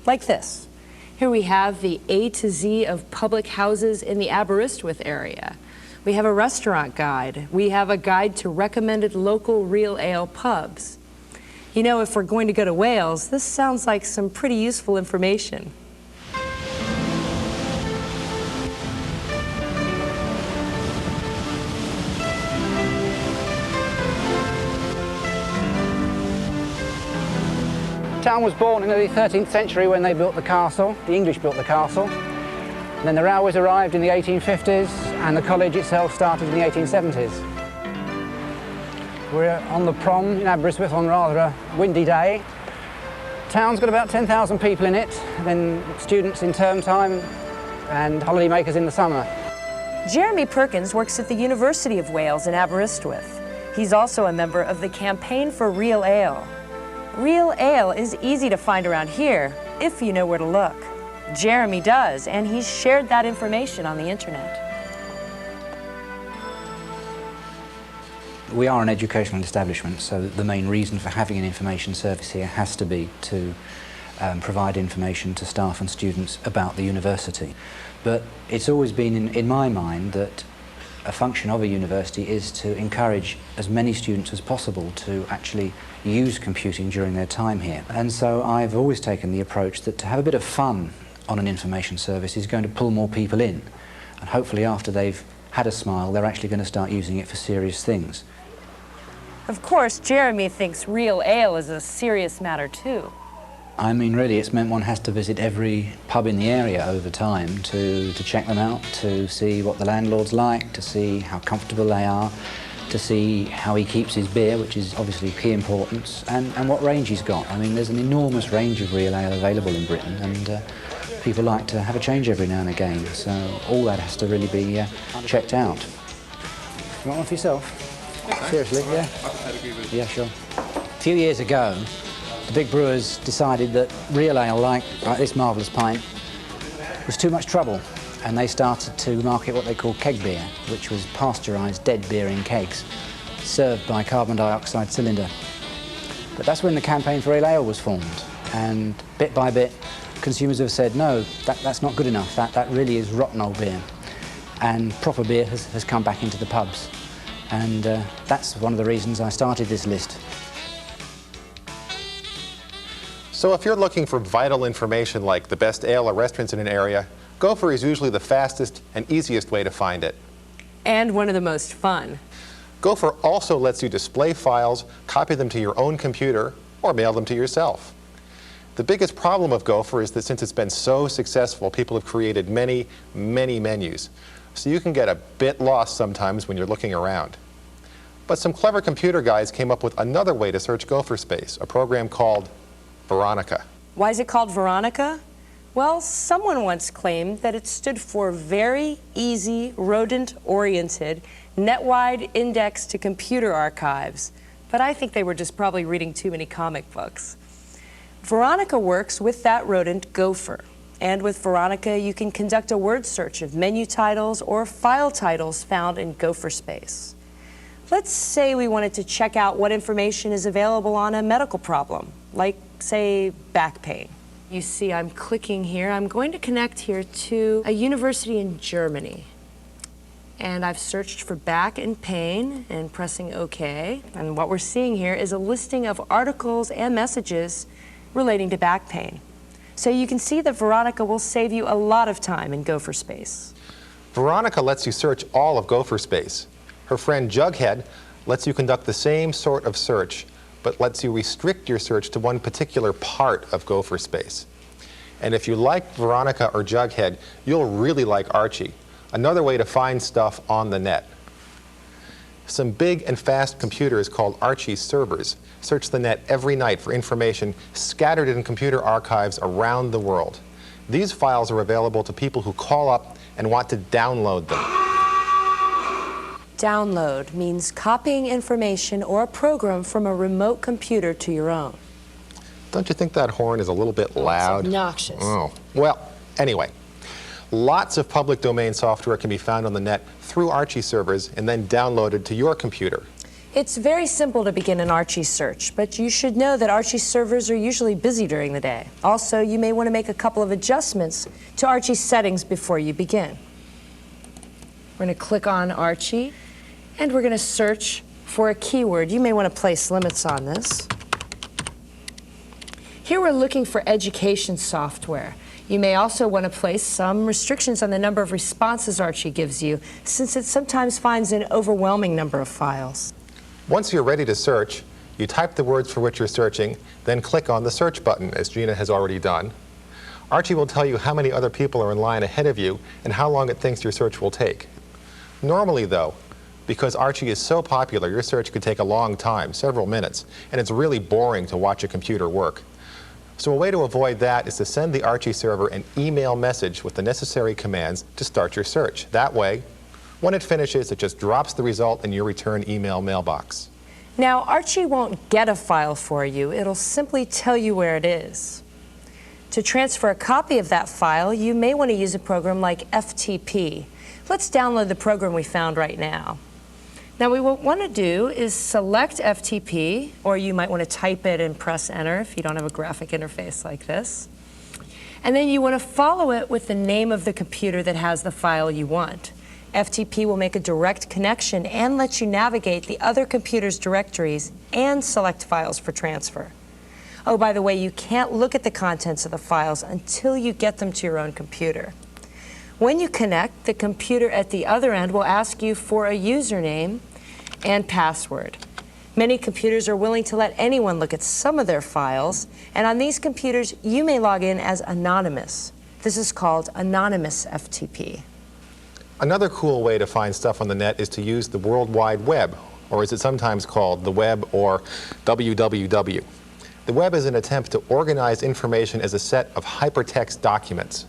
Like this. Here we have the A to Z of public houses in the Aberystwyth area. We have a restaurant guide. We have a guide to recommended local real ale pubs. You know, if we're going to go to Wales, this sounds like some pretty useful information. The town was born in the 13th century when they built the castle. The English built the castle. And then the railways arrived in the 1850s, and the college itself started in the 1870s. We're on the prom in Aberystwyth on rather a windy day. The town's got about 10,000 people in it, then students in term time and holidaymakers in the summer. Jeremy Perkins works at the University of Wales in Aberystwyth. He's also a member of the Campaign for Real Ale. Real ale is easy to find around here if you know where to look. Jeremy does, and he's shared that information on the internet. We are an educational establishment, so the main reason for having an information service here has to be to provide information to staff and students about the university. But it's always been in my mind that a function of a university is to encourage as many students as possible to actually use computing during their time here. And so I've always taken the approach that to have a bit of fun on an information service is going to pull more people in. And hopefully after they've had a smile, they're actually going to start using it for serious things. Of course, Jeremy thinks real ale is a serious matter too. I mean, really, it's meant one has to visit every pub in the area over time to check them out, to see what the landlord's like, to see how comfortable they are, to see how he keeps his beer, which is obviously key importance, and what range he's got. I mean, there's an enormous range of real ale available in Britain, and people like to have a change every now and again, so all that has to really be checked out. You want one for yourself? Seriously, yeah? Yeah, sure. A few years ago, the big brewers decided that real ale, like this marvellous pint, was too much trouble, and they started to market what they called keg beer, which was pasteurised dead beer in kegs, served by carbon dioxide cylinder. But that's when the Campaign for Real Ale was formed, and bit by bit, consumers have said, no, that's not good enough, that really is rotten old beer. And proper beer has come back into the pubs. And that's one of the reasons I started this list. So if you're looking for vital information like the best ale or restaurants in an area, Gopher is usually the fastest and easiest way to find it. And one of the most fun. Gopher also lets you display files, copy them to your own computer, or mail them to yourself. The biggest problem of Gopher is that since it's been so successful, people have created many, many menus. So you can get a bit lost sometimes when you're looking around. But some clever computer guys came up with another way to search Gopher space, a program called Veronica. Why is it called Veronica? Well, someone once claimed that it stood for Very Easy Rodent-Oriented Net-Wide Index to Computer Archives, but I think they were just probably reading too many comic books. Veronica works with that rodent, Gopher, and with Veronica you can conduct a word search of menu titles or file titles found in Gopher space. Let's say we wanted to check out what information is available on a medical problem, like, say, back pain. You see, I'm clicking here. I'm going to connect here to a university in Germany. And I've searched for back and pain and pressing OK. And what we're seeing here is a listing of articles and messages relating to back pain. So you can see that Veronica will save you a lot of time in Gopher space. Veronica lets you search all of Gopher space. Her friend Jughead lets you conduct the same sort of search, but lets you restrict your search to one particular part of Gopher space. And if you like Veronica or Jughead, you'll really like Archie, another way to find stuff on the net. Some big and fast computers called Archie servers search the net every night for information scattered in computer archives around the world. These files are available to people who call up and want to download them. Download means copying information or a program from a remote computer to your own. Don't you think that horn is a little bit loud? It's obnoxious. Oh, well, anyway. Lots of public domain software can be found on the net through Archie servers and then downloaded to your computer. It's very simple to begin an Archie search, but you should know that Archie servers are usually busy during the day. Also, you may want to make a couple of adjustments to Archie's settings before you begin. We're going to click on Archie, and we're going to search for a keyword. You may want to place limits on this. Here we're looking for education software. You may also want to place some restrictions on the number of responses Archie gives you, since it sometimes finds an overwhelming number of files. Once you're ready to search, you type the words for which you're searching, then click on the search button, as Gina has already done. Archie will tell you how many other people are in line ahead of you and how long it thinks your search will take. Normally, though, because Archie is so popular, your search could take a long time, several minutes, and it's really boring to watch a computer work. So a way to avoid that is to send the Archie server an email message with the necessary commands to start your search. That way, when it finishes, it just drops the result in your return email mailbox. Now, Archie won't get a file for you. It'll simply tell you where it is. To transfer a copy of that file, you may want to use a program like FTP. Let's download the program we found right now. Now, what we want to do is select FTP, or you might want to type it and press enter if you don't have a graphic interface like this. And then you want to follow it with the name of the computer that has the file you want. FTP will make a direct connection and let you navigate the other computer's directories and select files for transfer. Oh, by the way, you can't look at the contents of the files until you get them to your own computer. When you connect, the computer at the other end will ask you for a username and password. Many computers are willing to let anyone look at some of their files, and on these computers, you may log in as anonymous. This is called anonymous FTP. Another cool way to find stuff on the net is to use the World Wide Web, or as it's sometimes called, the web, or WWW. The web is an attempt to organize information as a set of hypertext documents.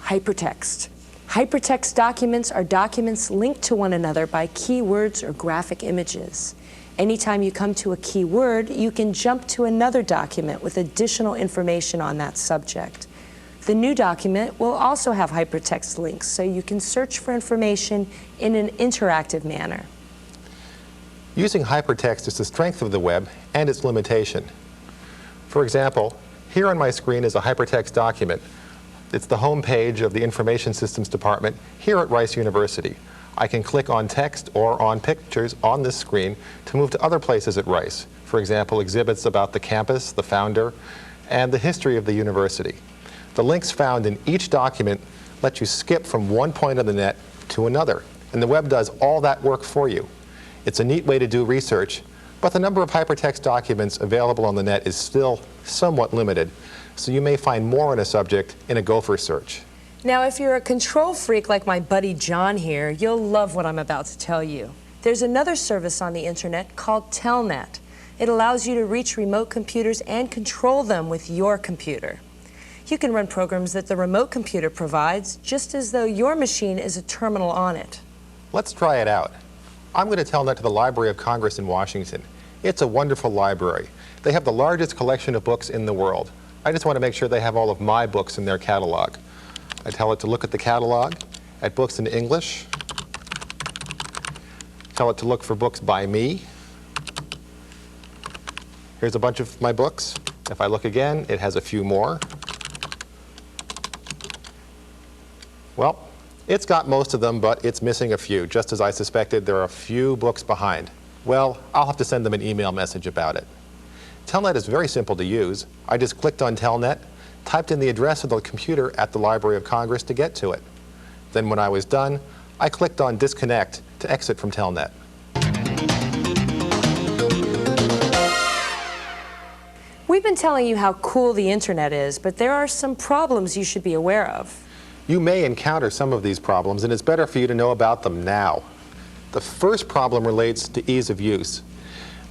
Hypertext. Hypertext documents are documents linked to one another by keywords or graphic images. Anytime you come to a keyword, you can jump to another document with additional information on that subject. The new document will also have hypertext links, so you can search for information in an interactive manner. Using hypertext is the strength of the web and its limitation. For example, here on my screen is a hypertext document. It's the home page of the Information Systems Department here at Rice University. I can click on text or on pictures on this screen to move to other places at Rice. For example, exhibits about the campus, the founder, and the history of the university. The links found in each document let you skip from one point on the net to another, and the web does all that work for you. It's a neat way to do research, but the number of hypertext documents available on the net is still somewhat limited, so you may find more on a subject in a Gopher search. Now, if you're a control freak like my buddy John here, you'll love what I'm about to tell you. There's another service on the internet called Telnet. It allows you to reach remote computers and control them with your computer. You can run programs that the remote computer provides, just as though your machine is a terminal on it. Let's try it out. I'm going to Telnet to the Library of Congress in Washington. It's a wonderful library. They have the largest collection of books in the world. I just want to make sure they have all of my books in their catalog. I tell it to look at the catalog, at books in English. Tell it to look for books by me. Here's a bunch of my books. If I look again, it has a few more. Well, it's got most of them, but it's missing a few. Just as I suspected, there are a few books behind. Well, I'll have to send them an email message about it. Telnet is very simple to use. I just clicked on Telnet, typed in the address of the computer at the Library of Congress to get to it. Then when I was done, I clicked on Disconnect to exit from Telnet. We've been telling you how cool the internet is, but there are some problems you should be aware of. You may encounter some of these problems, and it's better for you to know about them now. The first problem relates to ease of use.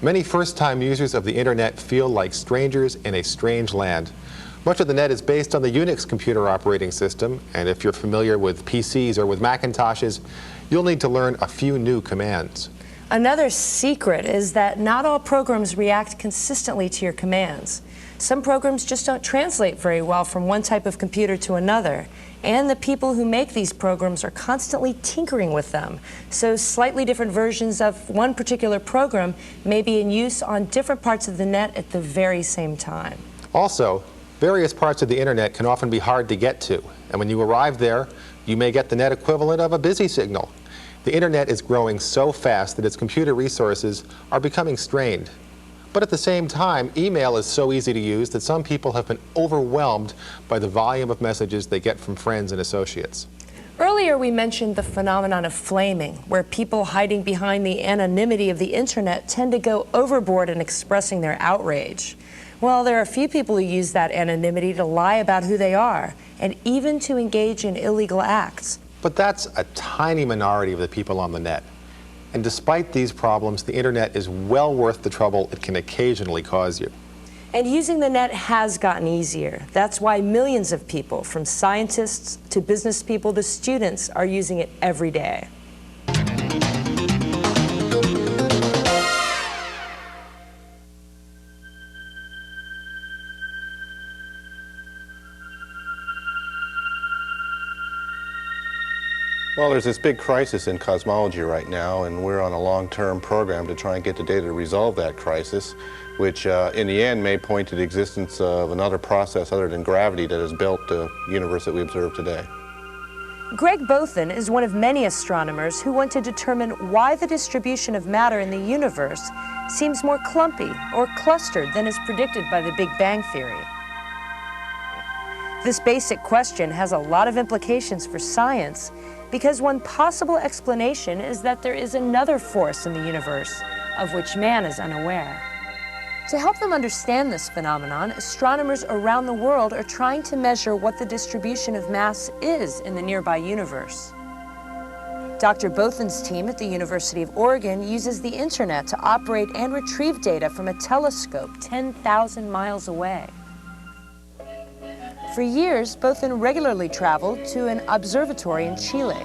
Many first-time users of the internet feel like strangers in a strange land. Much of the net is based on the Unix computer operating system, and if you're familiar with PCs or with Macintoshes, you'll need to learn a few new commands. Another secret is that not all programs react consistently to your commands. Some programs just don't translate very well from one type of computer to another, and the people who make these programs are constantly tinkering with them. So slightly different versions of one particular program may be in use on different parts of the net at the very same time. Also, various parts of the internet can often be hard to get to, and when you arrive there, you may get the net equivalent of a busy signal. The internet is growing so fast that its computer resources are becoming strained. But at the same time, email is so easy to use that some people have been overwhelmed by the volume of messages they get from friends and associates. Earlier we mentioned the phenomenon of flaming, where people hiding behind the anonymity of the internet tend to go overboard in expressing their outrage. Well, there are a few people who use that anonymity to lie about who they are, and even to engage in illegal acts. But that's a tiny minority of the people on the net. And despite these problems, the internet is well worth the trouble it can occasionally cause you. And using the net has gotten easier. That's why millions of people, from scientists to business people to students, are using it every day. Well, there's this big crisis in cosmology right now, and we're on a long-term program to try and get the data to resolve that crisis, which in the end may point to the existence of another process other than gravity that has built the universe that we observe today. Greg Bothan is one of many astronomers who want to determine why the distribution of matter in the universe seems more clumpy or clustered than is predicted by the Big Bang Theory. This basic question has a lot of implications for science, because one possible explanation is that there is another force in the universe of which man is unaware. To help them understand this phenomenon, astronomers around the world are trying to measure what the distribution of mass is in the nearby universe. Dr. Bothan's team at the University of Oregon uses the internet to operate and retrieve data from a telescope 10,000 miles away. For years, Bothan regularly traveled to an observatory in Chile.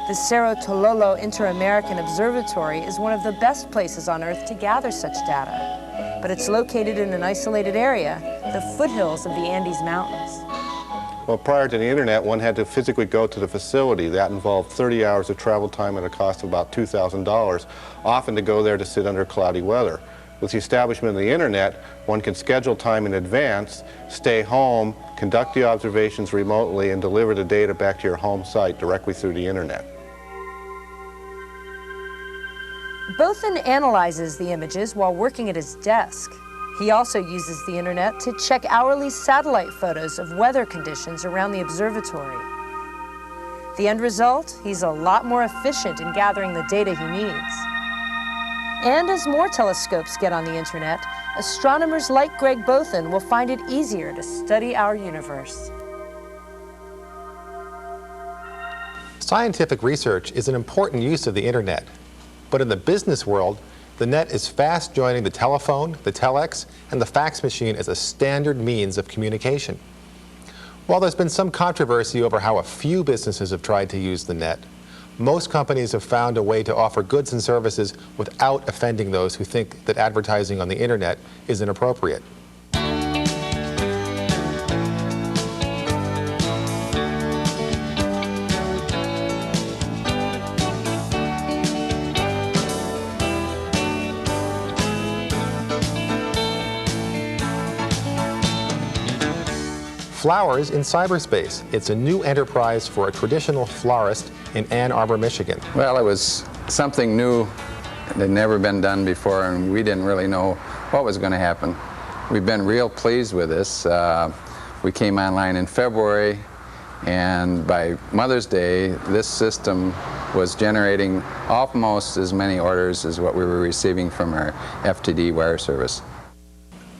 The Cerro Tololo Inter-American Observatory is one of the best places on Earth to gather such data, but it's located in an isolated area, the foothills of the Andes Mountains. Well, prior to the internet, one had to physically go to the facility. That involved 30 hours of travel time at a cost of about $2,000, often to go there to sit under cloudy weather. With the establishment of the internet, one can schedule time in advance, stay home, conduct the observations remotely, and deliver the data back to your home site directly through the internet. Bothan analyzes the images while working at his desk. He also uses the internet to check hourly satellite photos of weather conditions around the observatory. The end result? He's a lot more efficient in gathering the data he needs. And as more telescopes get on the internet, astronomers like Greg Bothan will find it easier to study our universe. Scientific research is an important use of the internet, but in the business world, the net is fast joining the telephone, the telex, and the fax machine as a standard means of communication. While there's been some controversy over how a few businesses have tried to use the net, most companies have found a way to offer goods and services without offending those who think that advertising on the internet is inappropriate. Flowers in Cyberspace. It's a new enterprise for a traditional florist in Ann Arbor, Michigan. Well, it was something new that had never been done before, and we didn't really know what was going to happen. We've been real pleased with this. We came online in February, and by Mother's Day, this system was generating almost as many orders as what we were receiving from our FTD wire service.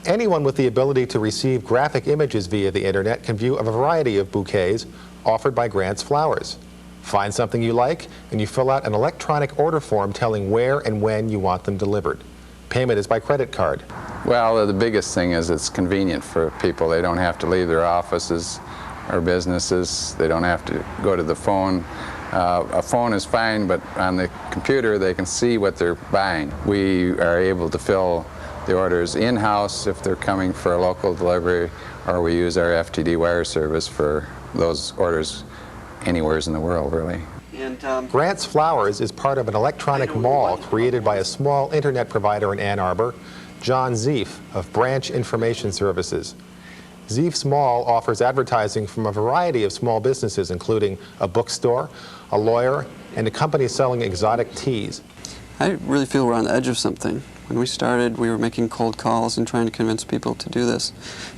Anyone with the ability to receive graphic images via the internet can view a variety of bouquets offered by Grant's Flowers. Find something you like, and you fill out an electronic order form telling where and when you want them delivered. Payment is by credit card. Well, the biggest thing is it's convenient for people. They don't have to leave their offices or businesses. They don't have to go to the phone. A phone is fine, but on the computer they can see what they're buying. We are able to fill the orders in-house if they're coming for a local delivery, or we use our FTD wire service for those orders anywhere in the world, really. Grant's Flowers is part of an electronic mall created by a small internet provider in Ann Arbor, John Zeef of Branch Information Services. Zeef's mall offers advertising from a variety of small businesses, including a bookstore, a lawyer, and a company selling exotic teas. I really feel we're on the edge of something. When we started, we were making cold calls and trying to convince people to do this.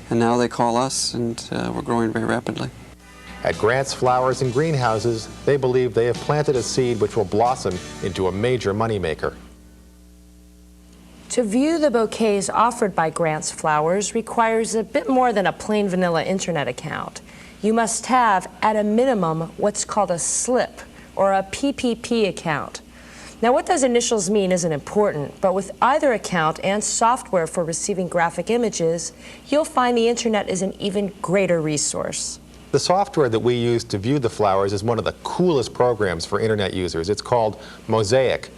And now they call us, and we're growing very rapidly. At Grant's Flowers and Greenhouses, they believe they have planted a seed which will blossom into a major moneymaker. To view the bouquets offered by Grant's Flowers requires a bit more than a plain vanilla internet account. You must have, at a minimum, what's called a SLIP, or a PPP account. Now, what those initials mean isn't important, but with either account and software for receiving graphic images, you'll find the internet is an even greater resource. The software that we use to view the flowers is one of the coolest programs for internet users. It's called Mosaic.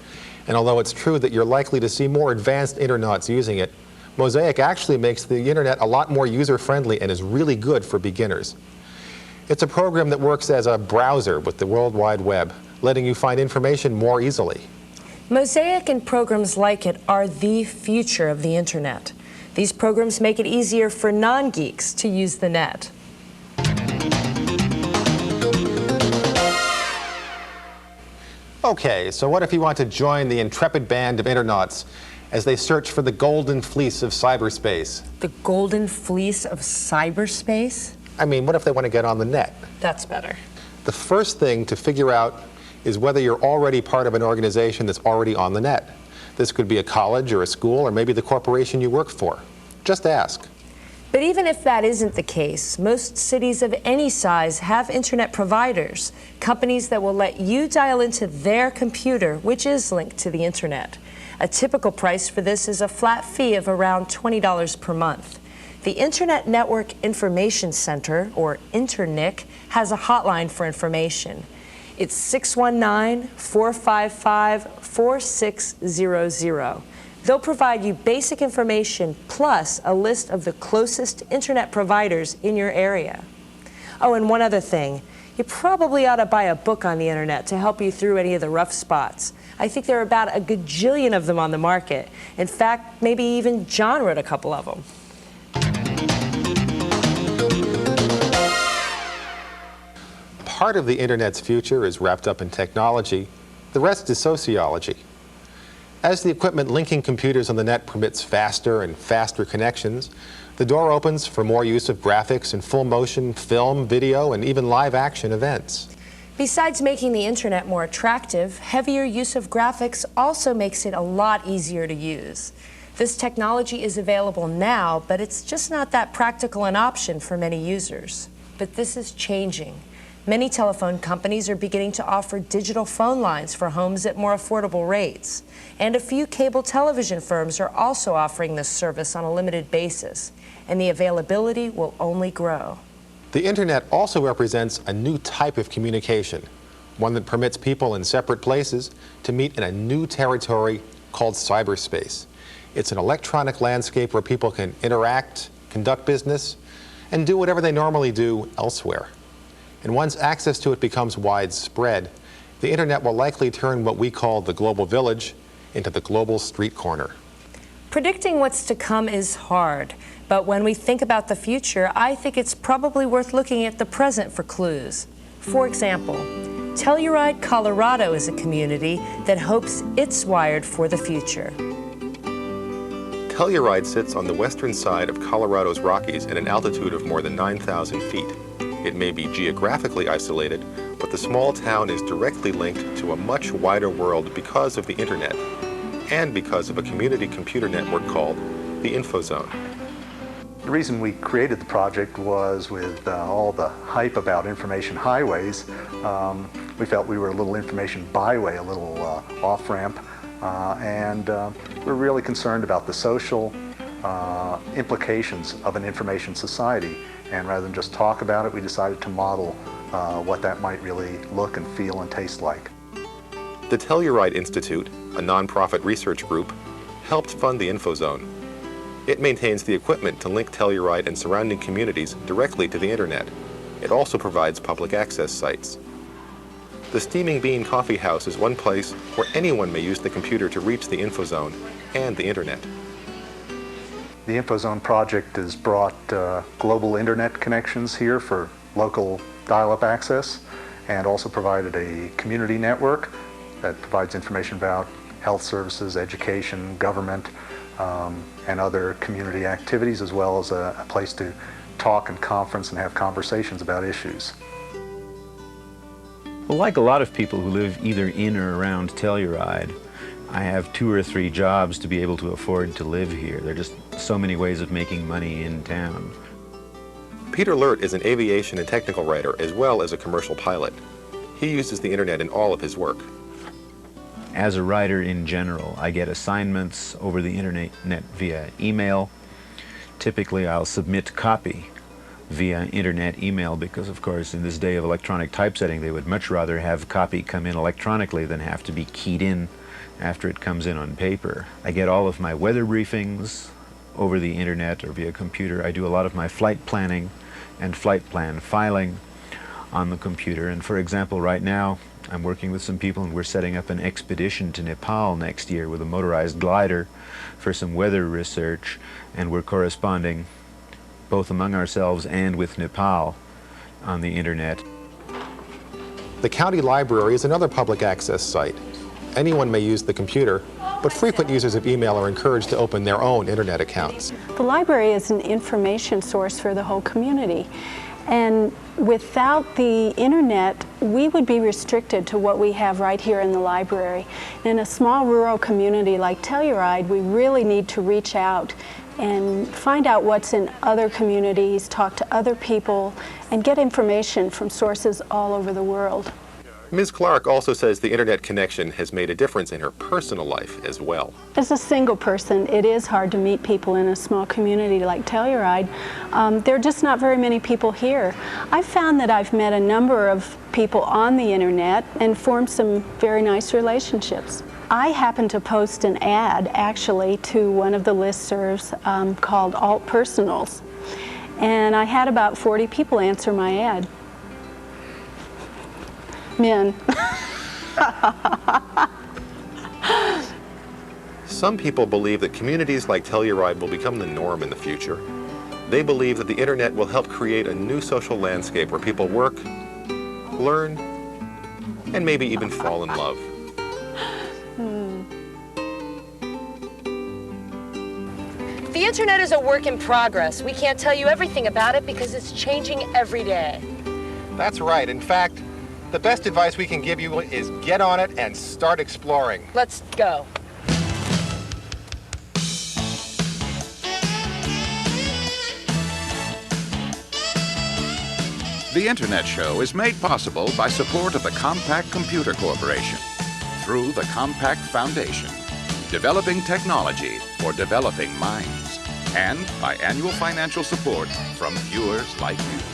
And although it's true that you're likely to see more advanced internets using it, Mosaic actually makes the internet a lot more user-friendly and is really good for beginners. It's a program that works as a browser with the World Wide Web, letting you find information more easily. Mosaic and programs like it are the future of the internet. These programs make it easier for non-geeks to use the net. Okay, so what if you want to join the intrepid band of internauts as they search for the golden fleece of cyberspace? The golden fleece of cyberspace? I mean, what if they want to get on the net? That's better. The first thing to figure out is whether you're already part of an organization that's already on the net. This could be a college or a school or maybe the corporation you work for. Just ask. But even if that isn't the case, most cities of any size have internet providers, companies that will let you dial into their computer, which is linked to the internet. A typical price for this is a flat fee of around $20 per month. The Internet Network Information Center, or INTERNIC, has a hotline for information. It's 619-455-4600. They'll provide you basic information plus a list of the closest internet providers in your area. Oh, and one other thing. You probably ought to buy a book on the internet to help you through any of the rough spots. I think there are about a gajillion of them on the market. In fact, maybe even John wrote a couple of them. Part of the internet's future is wrapped up in technology. The rest is sociology. As the equipment linking computers on the net permits faster and faster connections, the door opens for more use of graphics and full motion, film, video, and even live action events. Besides making the internet more attractive, heavier use of graphics also makes it a lot easier to use. This technology is available now, but it's just not that practical an option for many users. But this is changing. Many telephone companies are beginning to offer digital phone lines for homes at more affordable rates. And a few cable television firms are also offering this service on a limited basis. And the availability will only grow. The internet also represents a new type of communication, one that permits people in separate places to meet in a new territory called cyberspace. It's an electronic landscape where people can interact, conduct business, and do whatever they normally do elsewhere. And once access to it becomes widespread, the internet will likely turn what we call the global village into the global street corner. Predicting what's to come is hard, but when we think about the future, I think it's probably worth looking at the present for clues. For example, Telluride, Colorado is a community that hopes it's wired for the future. Telluride sits on the western side of Colorado's Rockies at an altitude of more than 9,000 feet. It may be geographically isolated, but the small town is directly linked to a much wider world because of the internet and because of a community computer network called the InfoZone. The reason we created the project was with all the hype about information highways, we felt we were a little information byway, a little off-ramp, and we're really concerned about the social implications of an information society. And rather than just talk about it, we decided to model what that might really look and feel and taste like. The Telluride Institute, a nonprofit research group, helped fund the InfoZone. It maintains the equipment to link Telluride and surrounding communities directly to the internet. It also provides public access sites. The Steaming Bean Coffee House is one place where anyone may use the computer to reach the InfoZone and the internet. The InfoZone project has brought global internet connections here for local dial-up access and also provided a community network that provides information about health services, education, government, and other community activities, as well as a place to talk and conference and have conversations about issues. Well, like a lot of people who live either in or around Telluride, I have 2 or 3 jobs to be able to afford to live here. There are just so many ways of making money in town. Peter Lert is an aviation and technical writer as well as a commercial pilot. He uses the internet in all of his work. As a writer in general, I get assignments over the internet via email. Typically, I'll submit copy via internet email because, of course, in this day of electronic typesetting, they would much rather have copy come in electronically than have to be keyed in after it comes in on paper. I get all of my weather briefings over the internet or via computer. I do a lot of my flight planning and flight plan filing on the computer. And for example, right now, I'm working with some people and we're setting up an expedition to Nepal next year with a motorized glider for some weather research, and we're corresponding both among ourselves and with Nepal on the internet. The county library is another public access site. Anyone may use the computer, but frequent users of email are encouraged to open their own internet accounts. The library is an information source for the whole community. And without the internet, we would be restricted to what we have right here in the library. In a small rural community like Telluride, we really need to reach out and find out what's in other communities, talk to other people, and get information from sources all over the world. Ms. Clark also says the internet connection has made a difference in her personal life as well. As a single person, it is hard to meet people in a small community like Telluride. There are just not very many people here. I've found that I've met a number of people on the internet and formed some very nice relationships. I happened to post an ad, actually, to one of the listservs called Alt Personals, and I had about 40 people answer my ad. Men. Some people believe that communities like Telluride will become the norm in the future. They believe that the internet will help create a new social landscape where people work, learn, and maybe even fall in love. The internet is a work in progress. We can't tell you everything about it because it's changing every day. That's right. In fact, the best advice we can give you is get on it and start exploring. Let's go. The Internet Show is made possible by support of the Compaq Computer Corporation through the Compaq Foundation, developing technology for developing minds, and by annual financial support from viewers like you.